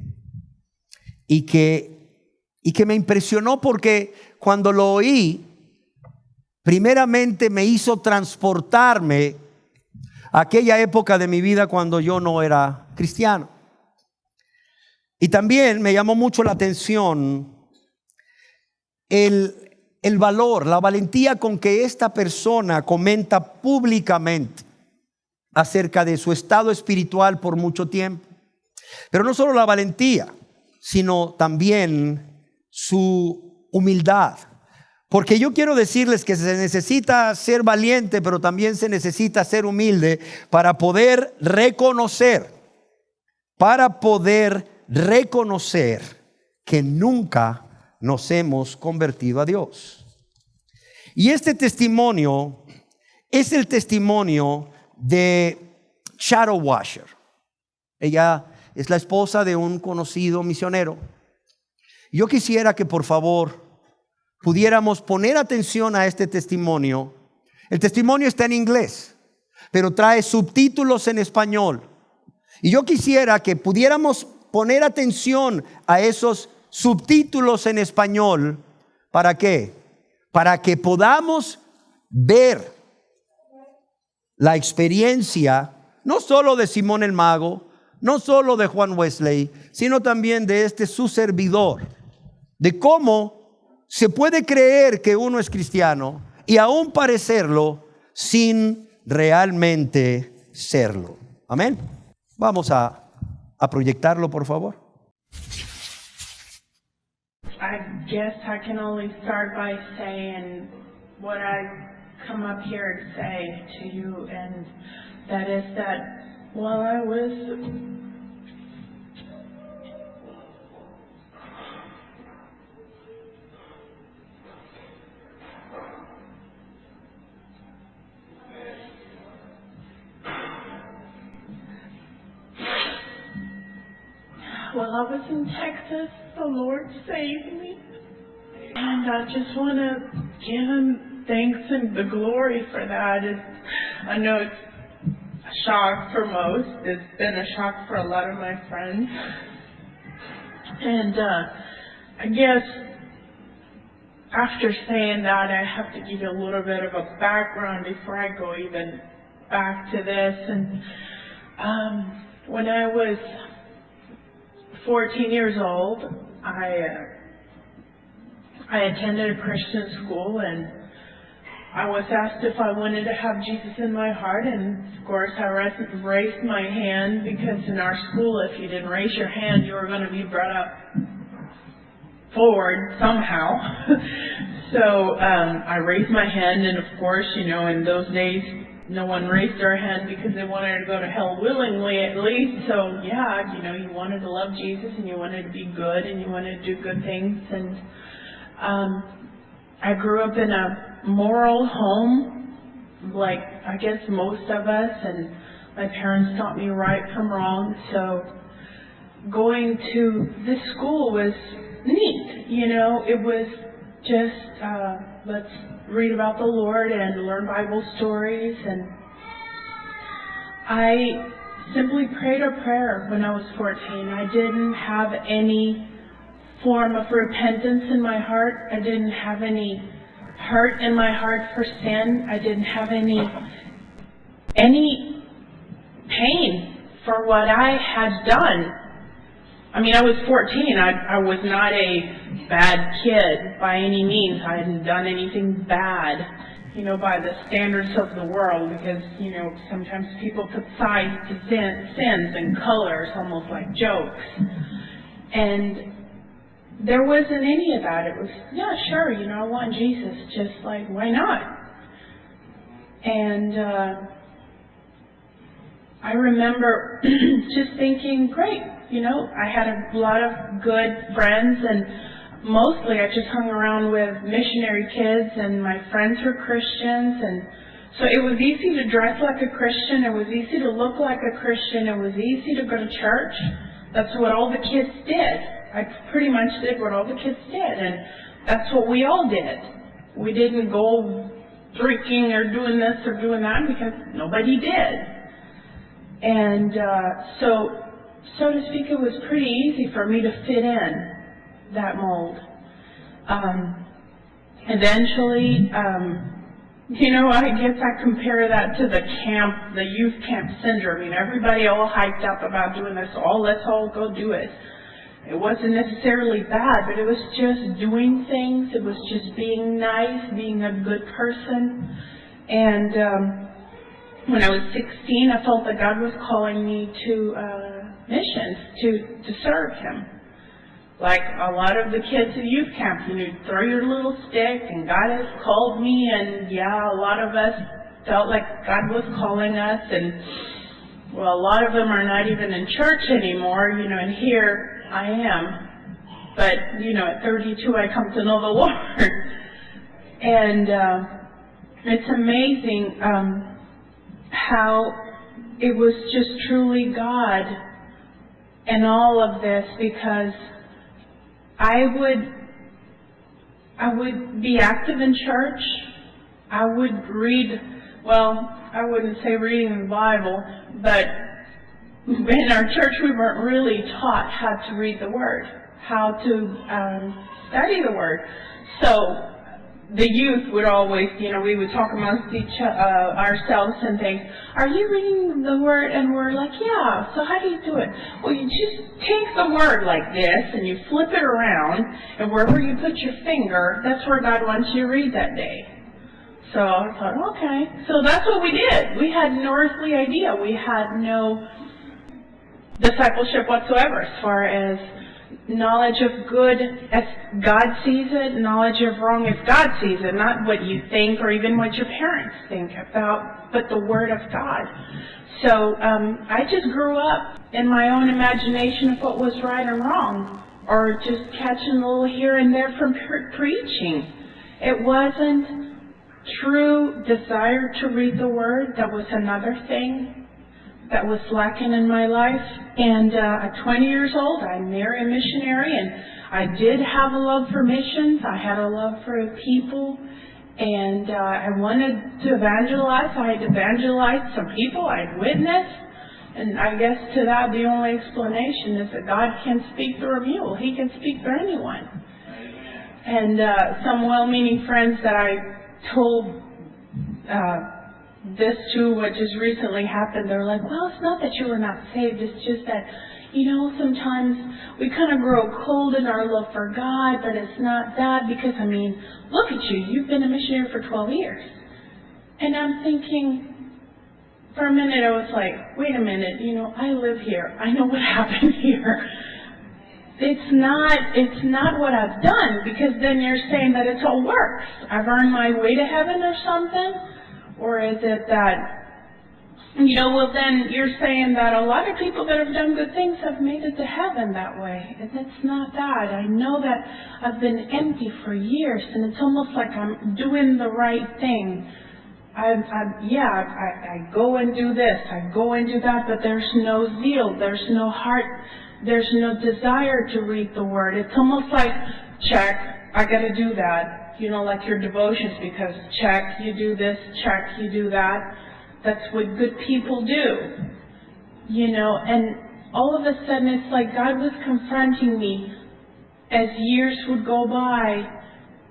y que me impresionó porque cuando lo oí, primeramente me hizo transportarme a aquella época de mi vida cuando yo no era cristiano. Y también me llamó mucho la atención el valor, la valentía con que esta persona comenta públicamente acerca de su estado espiritual por mucho tiempo. Pero no solo la valentía, sino también su humildad. Porque yo quiero decirles que se necesita ser valiente, pero también se necesita ser humilde para poder reconocer que nunca nos hemos convertido a Dios. Y este testimonio es el testimonio de Shadow Washer. Ella es la esposa de un conocido misionero. Yo quisiera que por favor pudiéramos poner atención a este testimonio. El testimonio está en inglés, pero trae subtítulos en español. Y yo quisiera que pudiéramos poner atención a esos subtítulos en español. ¿Para qué? Para que podamos ver la experiencia no solo de Simón el Mago, no solo de Juan Wesley, sino también de su servidor, de cómo se puede creer que uno es cristiano y aún parecerlo sin realmente serlo. Amén. Vamos a proyectarlo, por favor. I guess I can only start by saying what I come up here to say to you, and that is that while I was in Texas, the Lord saved me. And I just want to give Him thanks and the glory for that. I know it's a shock for most. It's been a shock for a lot of my friends. And I guess after saying that, I have to give you a little bit of a background before I go even back to this. And when I was 14 years old, I attended a Christian school, and I was asked if I wanted to have Jesus in my heart, and of course I raised my hand, because in our school, if you didn't raise your hand, you were going to be brought up forward somehow. So I raised my hand, and of course, you know, in those days, no one raised their hand because they wanted to go to hell willingly, at least. So yeah, you know, you wanted to love Jesus, and you wanted to be good, and you wanted to do good things. And I grew up in a moral home, like I guess most of us, and my parents taught me right from wrong. So going to this school was neat, you know. It was just let's read about the Lord and learn Bible stories. And I simply prayed a prayer when I was 14. I didn't have any form of repentance in my heart. I didn't have any hurt in my heart for sin. I didn't have any pain for what I had done. I mean, I was 14. I was not a bad kid by any means. I hadn't done anything bad, you know, by the standards of the world, because, you know, sometimes people put size to sins and colors, almost like jokes. And there wasn't any of that. It was, yeah, sure, you know, I want Jesus, just like, why not? And I remember just thinking, great, you know, I had a lot of good friends, and mostly I just hung around with missionary kids, and my friends were Christians, and so it was easy to dress like a Christian, it was easy to look like a Christian, it was easy to go to church. That's what all the kids did. I pretty much did what all the kids did, and that's what we all did. We didn't go drinking or doing this or doing that because nobody did. And so to speak, it was pretty easy for me to fit in that mold. Eventually, you know, I guess I compare that to the youth camp syndrome. You know, everybody all hyped up about doing this, let's all go do it. It wasn't necessarily bad, but it was just doing things. It was just being nice, being a good person. And when I was 16, I felt that God was calling me to missions, to serve Him. Like a lot of the kids at youth camp, you know, throw your little stick, and God has called me, and yeah, a lot of us felt like God was calling us, and well, a lot of them are not even in church anymore, you know, and here I am. But, you know, at 32 I come to know the Lord. And it's amazing how it was just truly God in all of this, because I would be active in church. I would read, well, I wouldn't say reading the Bible, but in our church we weren't really taught how to read the Word, how to study the Word. So the youth would always, you know, we would talk amongst ourselves and think, are you reading the Word? And we're like, yeah. So how do you do it? Well, you just take the Word like this and you flip it around, and wherever you put your finger, that's where God wants you to read that day. So I thought, okay. So that's what we did. We had no earthly idea. We had no discipleship whatsoever as far as knowledge of good as God sees it, knowledge of wrong as God sees it, not what you think or even what your parents think about, but the Word of God. So I just grew up in my own imagination of what was right and wrong, or just catching a little here and there from preaching. It wasn't true desire to read the Word. That was another thing that was lacking in my life. And at 20 years old, I married a missionary, and I did have a love for missions. I had a love for people, and I wanted to evangelize. I had evangelized some people. I had witnessed, and I guess to that the only explanation is that God can speak through a mule. He can speak through anyone. And some well-meaning friends that I told this too, what just recently happened, they're like, well, it's not that you were not saved, it's just that, you know, sometimes we kind of grow cold in our love for God, but it's not that, because, I mean, look at you, you've been a missionary for 12 years. And I'm thinking, for a minute I was like, wait a minute, you know, I live here, I know what happened here. It's not what I've done, because then you're saying that it's all works. I've earned my way to heaven or something. Or is it that, you know, well then you're saying that a lot of people that have done good things have made it to heaven that way. And it's not that. I know that I've been empty for years, and it's almost like I'm doing the right thing. I go and do this, I go and do that, but there's no zeal, there's no heart, there's no desire to read the Word. It's almost like, check, I got to do that. You know, like your devotions, because check, you do this, check, you do that. That's what good people do. You know, and all of a sudden it's like God was confronting me as years would go by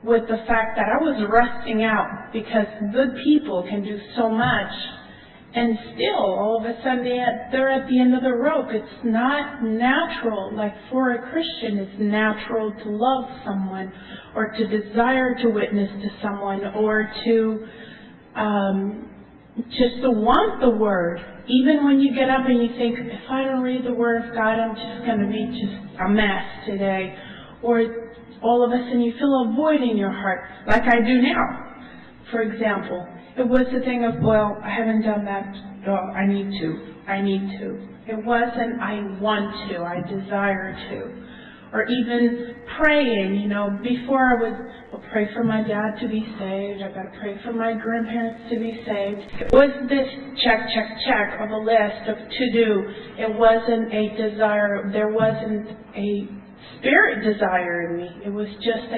with the fact that I was rusting out, because good people can do so much, And still, all of a sudden, they're at the end of the rope. It's not natural. Like for a Christian, it's natural to love someone or to desire to witness to someone or to just to want the Word. Even when you get up and you think, if I don't read the Word of God, I'm just going to be just a mess today. Or all of a sudden you feel a void in your heart, like I do now. For example, it was the thing of, well, I haven't done that. Oh, I need to. It wasn't, I want to, I desire to. Or even praying, before I would pray for my dad to be saved. I got to pray for my grandparents to be saved. It was this check of a list of to do. It wasn't a desire. There wasn't a spirit desire in me. It was just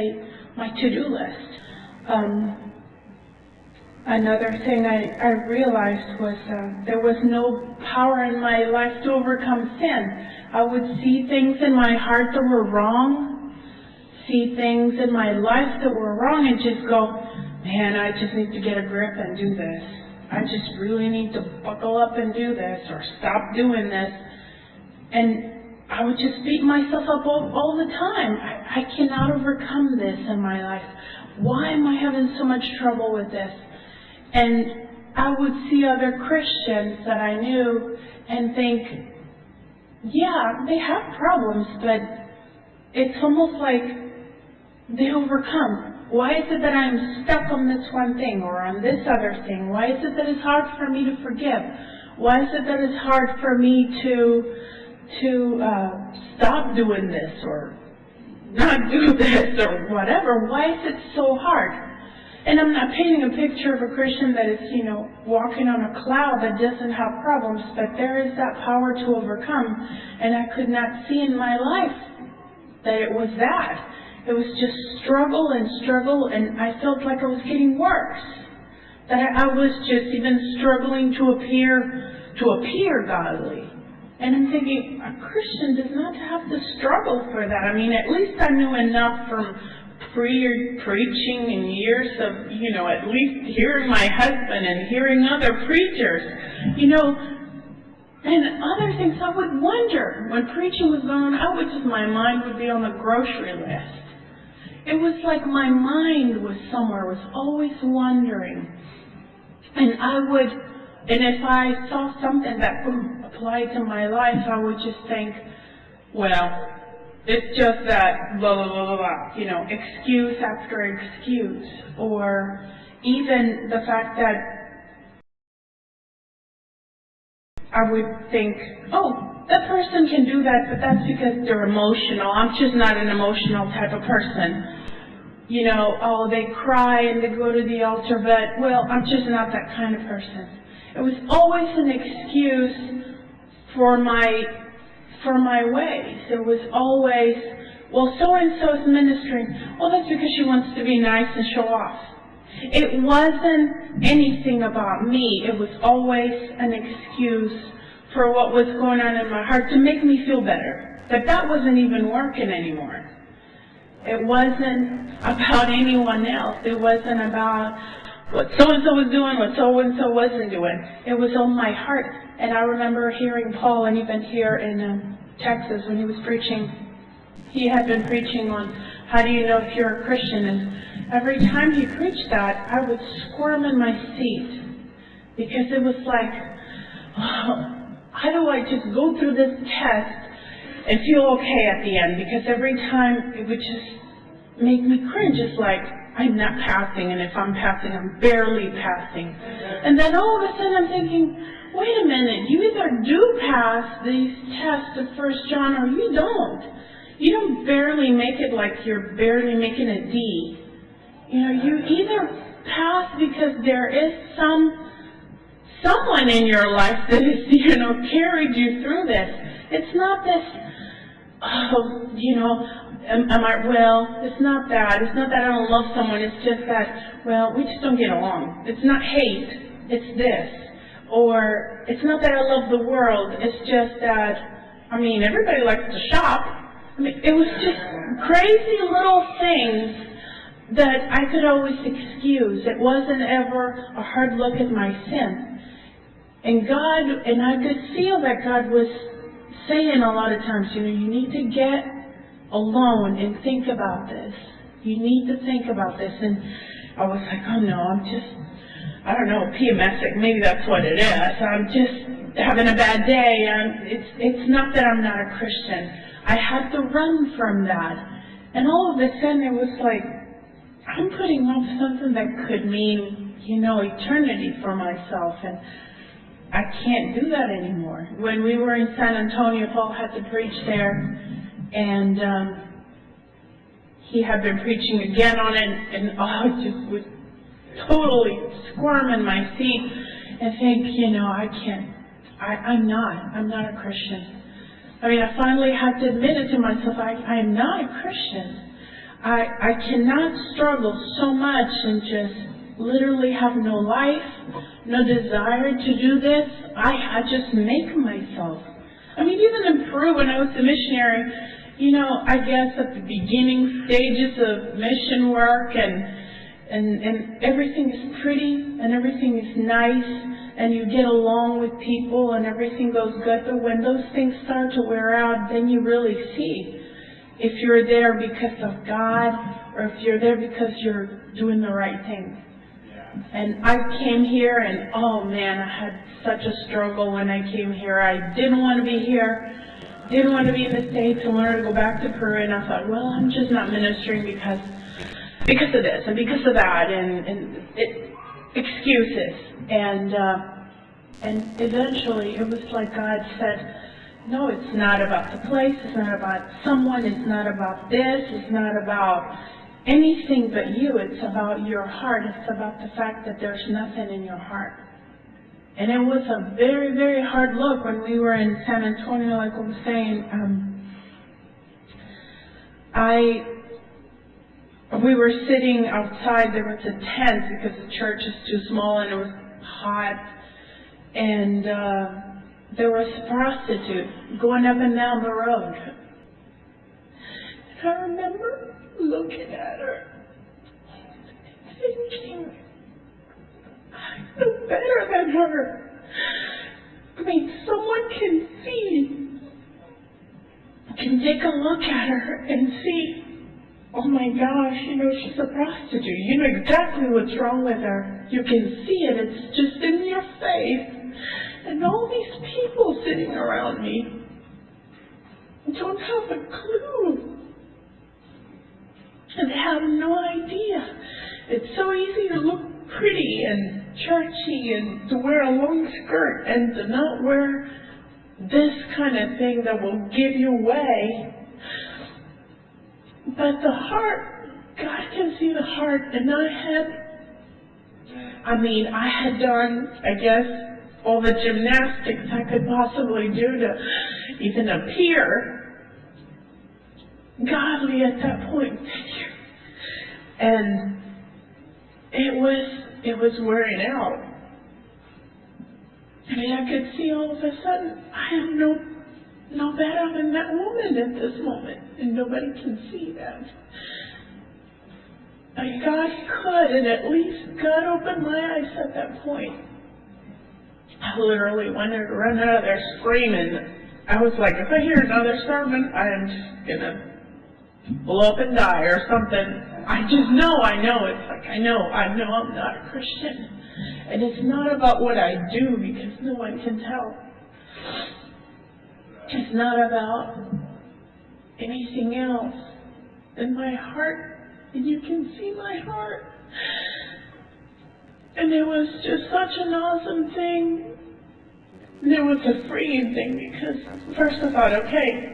my to-do list. Another thing I realized was there was no power in my life to overcome sin. I would see things in my heart that were wrong, see things in my life that were wrong, and just go, man, I just need to get a grip and do this. I just really need to buckle up and do this, or stop doing this. And I would just beat myself up all the time. I cannot overcome this in my life. Why am I having so much trouble with this? And I would see other Christians that I knew and think, yeah, they have problems, but it's almost like they overcome. Why is it that I'm stuck on this one thing or on this other thing? Why is it that it's hard for me to forgive? Why is it that it's hard for me to stop doing this or not do this or whatever? Why is it so hard? And I'm not painting a picture of a Christian that is, walking on a cloud that doesn't have problems, but there is that power to overcome. And I could not see in my life that it was that. It was just struggle, and I felt like I was getting worse. That I was just even struggling to appear godly. And I'm thinking, a Christian does not have to struggle for that. I mean, at least I knew enough from preaching and years of, at least hearing my husband and hearing other preachers, and other things. I would wonder, when preaching was going on, my mind would be on the grocery list. It was like my mind was somewhere, was always wondering. And if I saw something that applied to my life, I would just think, well, it's just that blah, blah, blah, blah, blah, excuse after excuse. Or even the fact that I would think, oh, that person can do that, but that's because they're emotional. I'm just not an emotional type of person. Oh, they cry and they go to the altar, but, well, I'm just not that kind of person. It was always an excuse for my ways. It was always, well, so-and-so's ministering. Well, that's because she wants to be nice and show off. It wasn't anything about me. It was always an excuse for what was going on in my heart to make me feel better. That wasn't even working anymore. It wasn't about anyone else. It wasn't about what so-and-so was doing, what so-and-so wasn't doing. It was on my heart. And I remember hearing Paul, and even here in Texas when he was preaching, he had been preaching on how do you know if you're a Christian. And every time he preached that, I would squirm in my seat. Because it was like, oh, how do I just go through this test and feel okay at the end? Because every time it would just make me cringe. It's like, I'm not passing, and if I'm passing, I'm barely passing. And then all of a sudden I'm thinking, wait a minute, you either do pass these tests of 1 John or you don't. You don't barely make it like you're barely making a D. You either pass because there is someone in your life that has, carried you through this. It's not this, it's not that. It's not that I don't love someone. It's just that, well, we just don't get along. It's not hate. It's this. Or it's not that I love the world. It's just that, everybody likes to shop. It was just crazy little things that I could always excuse. It wasn't ever a hard look at my sin. And I could feel that God was saying a lot of times, you need to get alone and think about this. You need to think about this. And I was like, oh no, I don't know, PMSing, maybe that's what it is. I'm just having a bad day. It's not that I'm not a Christian. I had to run from that. And all of a sudden it was like, I'm putting off something that could mean, eternity for myself. And I can't do that anymore. When we were in San Antonio, Paul had to preach there. And he had been preaching again on it. And I just would totally squirm in my seat and think, I can't. I'm not a Christian. I mean, I finally had to admit it to myself. I am not a Christian. I cannot struggle so much and just literally have no life, no desire to do this. I just make myself. I mean, even in Peru when I was a missionary, I guess at the beginning stages of mission work and everything is pretty and everything is nice and you get along with people and everything goes good, but when those things start to wear out, then you really see if you're there because of God or if you're there because you're doing the right thing. And I came here and, oh man, I had such a struggle when I came here. I didn't want to be here, didn't want to be in the States. I wanted to go back to Peru, and I thought, well, I'm just not ministering because of this and because of that, and excuses. And eventually it was like God said, no, it's not about the place, it's not about someone, it's not about this, it's not about anything but you. It's about your heart. It's about the fact that there's nothing in your heart. And it was a very, very hard look when we were in San Antonio, like I was saying. We were sitting outside. There was a tent because the church is too small and it was hot. And there was a prostitute going up and down the road. And I remember looking at her and thinking, I know better than her. I mean, someone can take a look at her and see, oh my gosh, she's a prostitute. You know exactly what's wrong with her. You can see it. It's just in your face. And all these people sitting around me don't have a clue. And they have no idea. It's so easy to look pretty and churchy and to wear a long skirt and to not wear this kind of thing that will give you away. But the heart, God can see the heart. And I had done, I guess, all the gymnastics I could possibly do to even appear godly at that point. And it was wearing out. I mean, I could see all of a sudden, I am no better than that woman at this moment. And nobody can see that. But God could, and at least God opened my eyes at that point. I literally wanted to run out of there screaming. I was like, if I hear another sermon, I am just going to blow up and die or something. I know. It's like, I know I'm not a Christian. And it's not about what I do because no one can tell. It's not about anything else than my heart. And you can see my heart. And it was just such an awesome thing. And it was a freeing thing because first I thought, okay,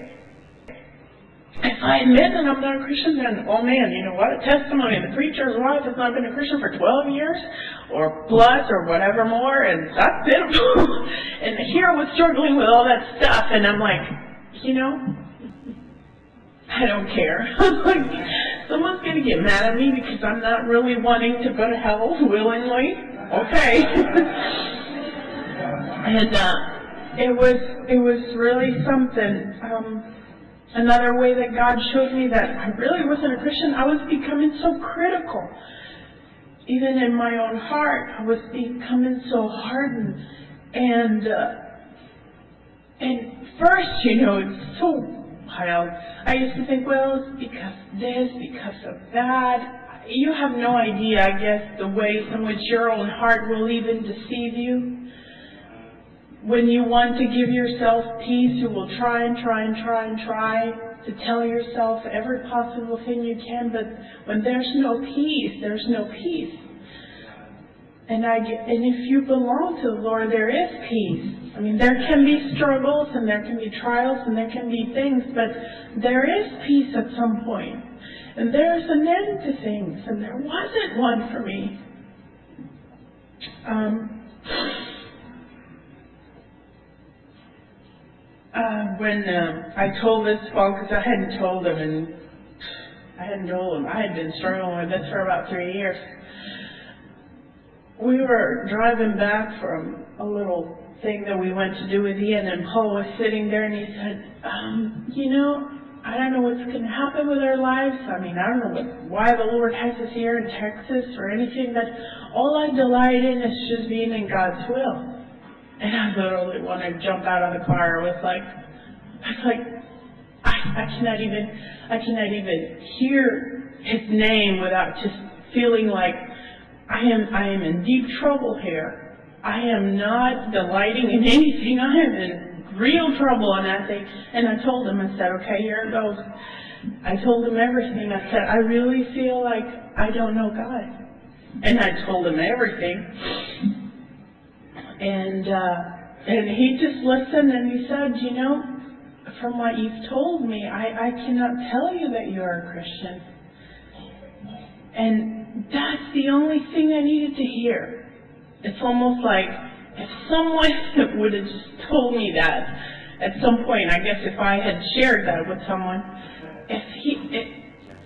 if I admit that I'm not a Christian, then, oh man, you know what? A testimony. The preacher's wife has not been a Christian for 12 years or plus or whatever more, and that's pitiful. And here I was struggling with all that stuff, and I'm like, I don't care. Someone's going to get mad at me because I'm not really wanting to go to hell willingly. Okay. And it was really something. Another way that God showed me that I really wasn't a Christian, I was becoming so critical. Even in my own heart, I was becoming so hardened And first, it's so wild. I used to think, well, it's because this, because of that. You have no idea, I guess, the ways in which your own heart will even deceive you. When you want to give yourself peace, you will try and try and try and try to tell yourself every possible thing you can, but when there's no peace, there's no peace. And if you belong to the Lord, there is peace. I mean, there can be struggles, and there can be trials, and there can be things, but there is peace at some point. And there's an end to things, and there wasn't one for me. When I told this, because I hadn't told him. I had been struggling with this for about 3 years. We were driving back from a little thing that we went to do with Ian, and Paul was sitting there, and he said, I don't know what's going to happen with our lives. I mean, I don't know why the Lord has us here in Texas or anything, but all I delight in is just being in God's will. And I literally wanted to jump out of the car. I cannot even hear His name without just feeling like I am in deep trouble here. I am not delighting in anything. I am in real trouble in that thing. And I told him, I said, okay, here it goes. I told him everything. I said, I really feel like I don't know God. And I told him everything. And he just listened, and he said, from what you've told me, I cannot tell you that you are a Christian. And that's the only thing I needed to hear. It's almost like if someone would have just told me that at some point, I guess if I had shared that with someone,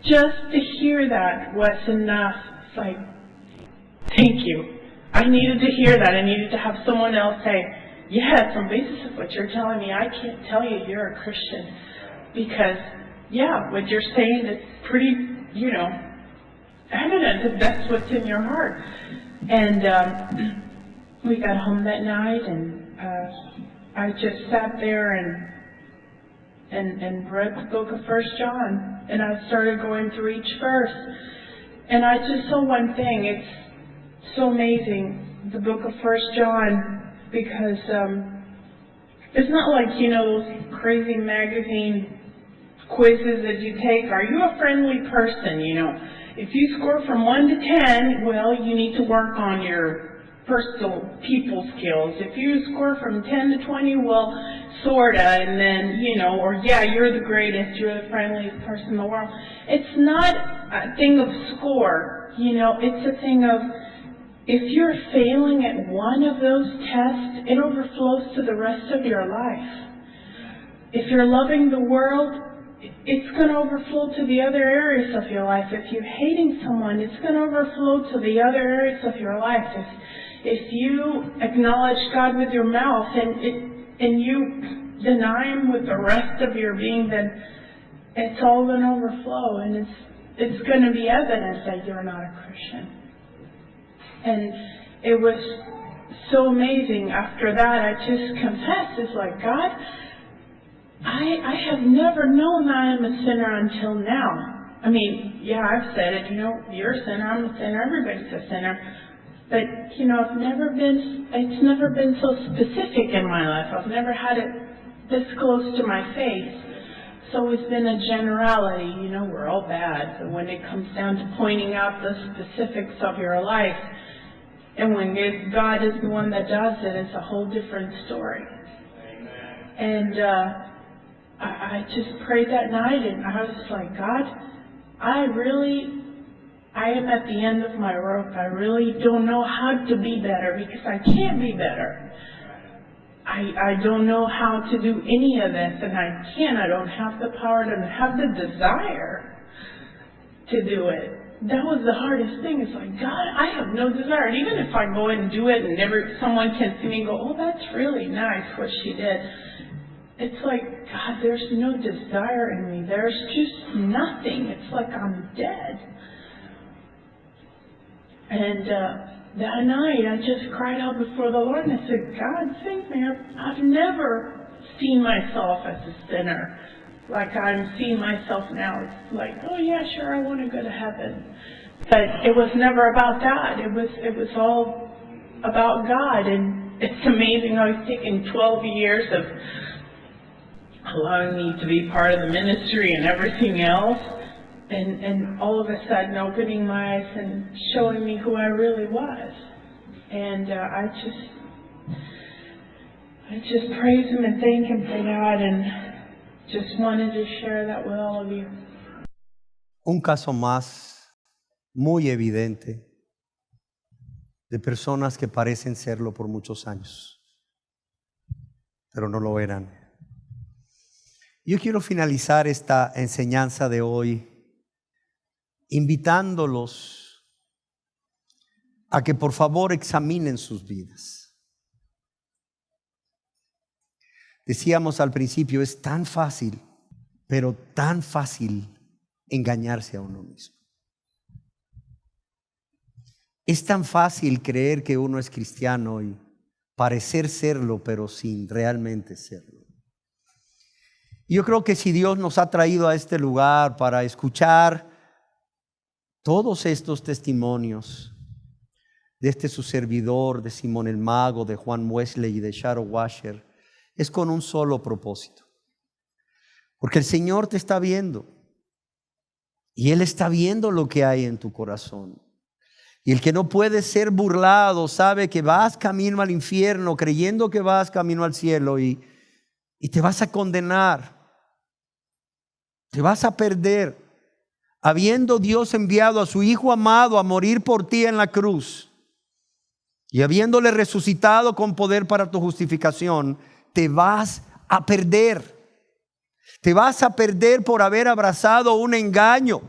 just to hear that was enough. It's like, thank you. I needed to hear that. I needed to have someone else say, yes, on basis of what you're telling me, I can't tell you you're a Christian. Because, what you're saying is pretty, evident that that's what's in your heart. And we got home that night, and I just sat there and read the book of 1 John. And I started going through each verse. And I just saw one thing. It's so amazing, the book of 1 John, because it's not like, those crazy magazine quizzes that you take. Are you a friendly person? If you score from 1 to 10, well, you need to work on your personal people skills. If you score from 10 to 20, well, sorta, and then, you're the greatest, you're the friendliest person in the world. It's not a thing of score, it's a thing of, if you're failing at one of those tests, it overflows to the rest of your life. If you're loving the world, it's going to overflow to the other areas of your life. If you're hating someone, it's going to overflow to the other areas of your life. If you acknowledge God with your mouth and you deny Him with the rest of your being, then it's all going to overflow, and it's going to be evident that you're not a Christian. And it was so amazing. After that, I just confessed. It's like, God, I have never known that I'm a sinner until now. I mean, I've said it, you're a sinner, I'm a sinner, everybody's a sinner. But, it's never been so specific in my life. I've never had it this close to my face. So it's been a generality, we're all bad. But when it comes down to pointing out the specifics of your life, and when God is the one that does it, it's a whole different story. Amen. And I just prayed that night, and I was like, God, I am at the end of my rope. I really don't know how to be better, because I can't be better. I don't know how to do any of this, and I don't have the power, I don't have the desire to do it. That was the hardest thing. It's like, God, I have no desire. And even if I go and do it and someone can see me and go, oh, that's really nice what she did. It's like, God, there's no desire in me. There's just nothing. It's like I'm dead. And that night I just cried out before the Lord and I said, God, save me. I've never seen myself as a sinner like I'm seeing myself now. It's like, oh yeah, sure, I want to go to heaven. But it was never about that. It was all about God. And it's amazing how He's taken 12 years of allowing me to be part of the ministry and everything else. And all of a sudden opening my eyes and showing me who I really was. And I just praise Him and thank Him for that, and just wanted to share that with all of you. Un caso más muy evidente de personas que parecen serlo por muchos años, pero no lo eran. Yo quiero finalizar esta enseñanza de hoy invitándolos a que por favor examinen sus vidas. Decíamos al principio, es tan fácil, pero tan fácil engañarse a uno mismo. Es tan fácil creer que uno es cristiano y parecer serlo, pero sin realmente serlo. Yo creo que si Dios nos ha traído a este lugar para escuchar todos estos testimonios de su servidor, de Simón el Mago, de Juan Wesley y de Shadow Washer, es con un solo propósito. Porque el Señor te está viendo y Él está viendo lo que hay en tu corazón. Y el que no puede ser burlado sabe que vas camino al infierno creyendo que vas camino al cielo y te vas a condenar. Te vas a perder. Habiendo Dios enviado a su Hijo amado a morir por ti en la cruz y habiéndole resucitado con poder para tu justificación, te vas a perder. Te vas a perder por haber abrazado un engaño.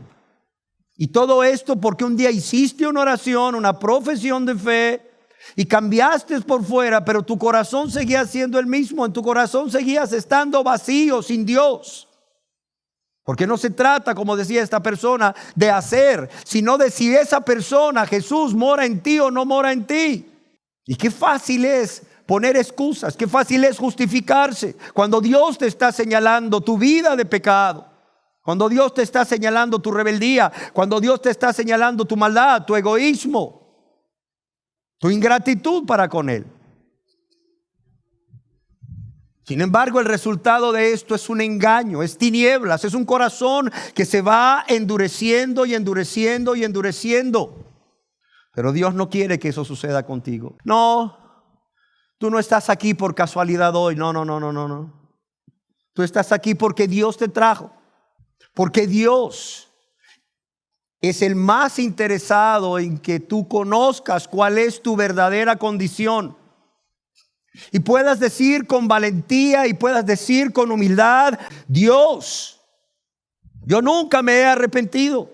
Y todo esto porque un día hiciste una oración, una profesión de fe y cambiaste por fuera, pero tu corazón seguía siendo el mismo. En tu corazón seguías estando vacío, sin Dios. Porque no se trata, como decía esta persona, de hacer, sino de si esa persona, Jesús, mora en ti o no mora en ti. Y qué fácil es poner excusas, qué fácil es justificarse cuando Dios te está señalando tu vida de pecado, cuando Dios te está señalando tu rebeldía, cuando Dios te está señalando tu maldad, tu egoísmo, tu ingratitud para con Él. Sin embargo, el resultado de esto es un engaño, es tinieblas, es un corazón que se va endureciendo y endureciendo y endureciendo. Pero Dios no quiere que eso suceda contigo. No, tú no estás aquí por casualidad hoy. No. Tú estás aquí porque Dios te trajo. Porque Dios es el más interesado en que tú conozcas cuál es tu verdadera condición. Y puedas decir con valentía y puedas decir con humildad: Dios, yo nunca me he arrepentido.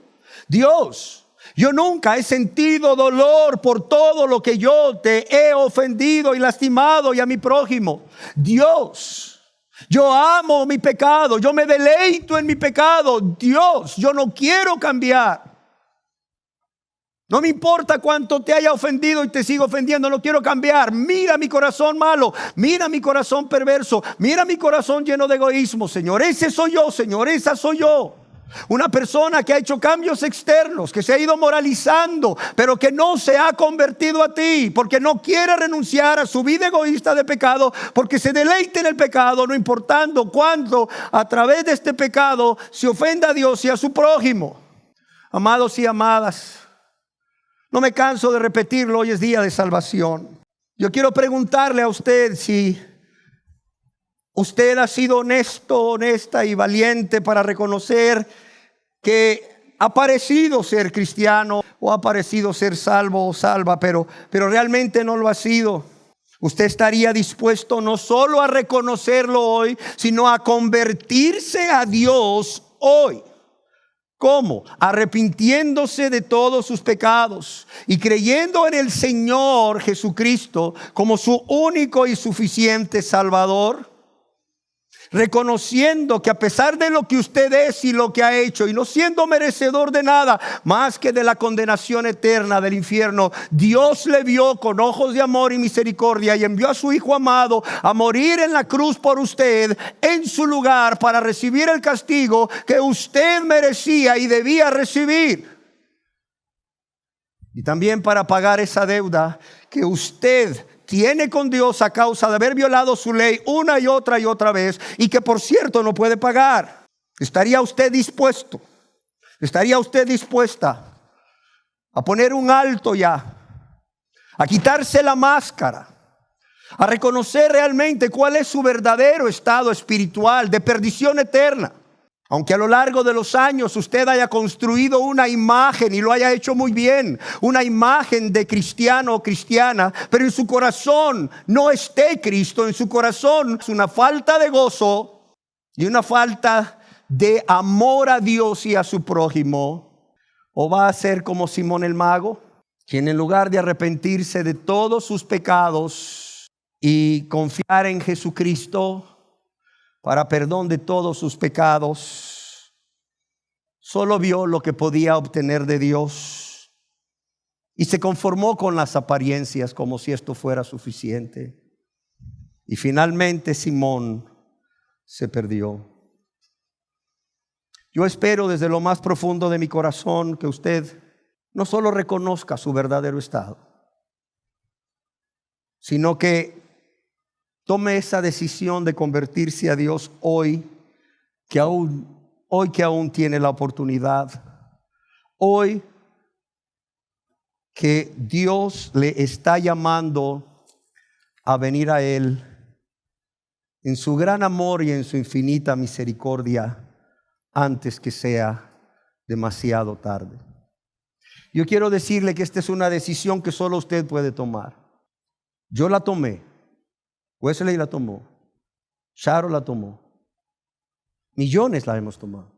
Dios, yo nunca he sentido dolor por todo lo que yo te he ofendido y lastimado y a mi prójimo. Dios, yo amo mi pecado, yo me deleito en mi pecado. Dios, yo no quiero cambiar. No me importa cuánto te haya ofendido y te sigo ofendiendo, no quiero cambiar. Mira mi corazón malo, mira mi corazón perverso, mira mi corazón lleno de egoísmo. Señor, ese soy yo, Señor, esa soy yo. Una persona que ha hecho cambios externos, que se ha ido moralizando, pero que no se ha convertido a ti, porque no quiere renunciar a su vida egoísta de pecado, porque se deleite en el pecado, no importando cuánto a través de este pecado se ofenda a Dios y a su prójimo. Amados y amadas, no me canso de repetirlo, hoy es día de salvación. Yo quiero preguntarle a usted si usted ha sido honesto, honesta y valiente para reconocer que ha parecido ser cristiano o ha parecido ser salvo o salva, pero realmente no lo ha sido. Usted estaría dispuesto no solo a reconocerlo hoy, sino a convertirse a Dios hoy. ¿Cómo? Arrepintiéndose de todos sus pecados y creyendo en el Señor Jesucristo como su único y suficiente Salvador. reconociendo que a pesar de lo que usted es y lo que ha hecho, y no siendo merecedor de nada más que de la condenación eterna del infierno, Dios le vio con ojos de amor y misericordia y envió a su Hijo amado a morir en la cruz por usted en su lugar para recibir el castigo que usted merecía y debía recibir, y también para pagar esa deuda que usted tiene con Dios a causa de haber violado su ley una y otra vez, y que por cierto no puede pagar. ¿Estaría usted dispuesto? ¿Estaría usted dispuesta a poner un alto ya, a quitarse la máscara, a reconocer realmente cuál es su verdadero estado espiritual de perdición eterna? Aunque a lo largo de los años usted haya construido una imagen y lo haya hecho muy bien, una imagen de cristiano o cristiana, pero en su corazón no esté Cristo, en su corazón es una falta de gozo y una falta de amor a Dios y a su prójimo, o va a ser como Simón el Mago, quien en lugar de arrepentirse de todos sus pecados y confiar en Jesucristo para perdón de todos sus pecados, solo vio lo que podía obtener de Dios y se conformó con las apariencias como si esto fuera suficiente. Y finalmente Simón se perdió. Yo espero desde lo más profundo de mi corazón que usted no solo reconozca su verdadero estado, sino que tome esa decisión de convertirse a Dios hoy que aún tiene la oportunidad. Hoy que Dios le está llamando a venir a Él en su gran amor y en su infinita misericordia antes que sea demasiado tarde. Yo quiero decirle que esta es una decisión que solo usted puede tomar. Yo la tomé. Wesley la tomó, Sharon la tomó, millones la hemos tomado,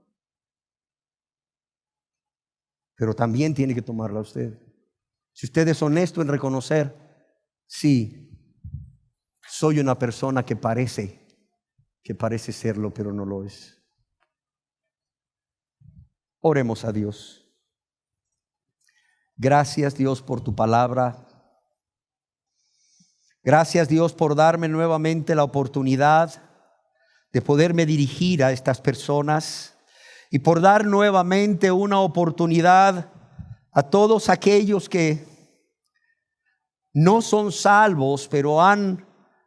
pero también tiene que tomarla usted. Si usted es honesto en reconocer, sí, soy una persona que parece serlo, pero no lo es. Oremos a Dios. Gracias, Dios, por tu palabra. Gracias, Dios, por darme nuevamente la oportunidad de poderme dirigir a estas personas y por dar nuevamente una oportunidad a todos aquellos que no son salvos, pero han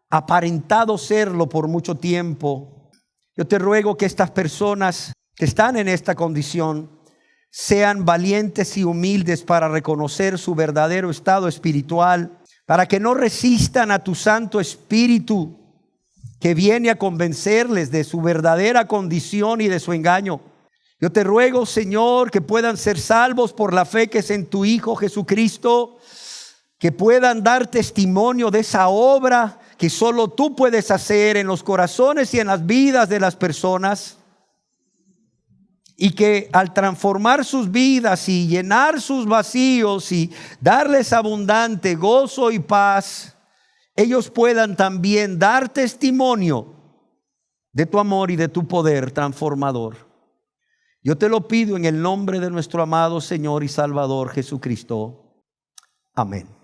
aparentado serlo por mucho tiempo. Yo te ruego que estas personas que están en esta condición sean valientes y humildes para reconocer su verdadero estado espiritual, para que no resistan a tu Santo Espíritu que viene a convencerles de su verdadera condición y de su engaño. Yo te ruego, Señor, que puedan ser salvos por la fe que es en tu Hijo Jesucristo, que puedan dar testimonio de esa obra que solo tú puedes hacer en los corazones y en las vidas de las personas, y que al transformar sus vidas y llenar sus vacíos y darles abundante gozo y paz, ellos puedan también dar testimonio de tu amor y de tu poder transformador. Yo te lo pido en el nombre de nuestro amado Señor y Salvador Jesucristo. Amén.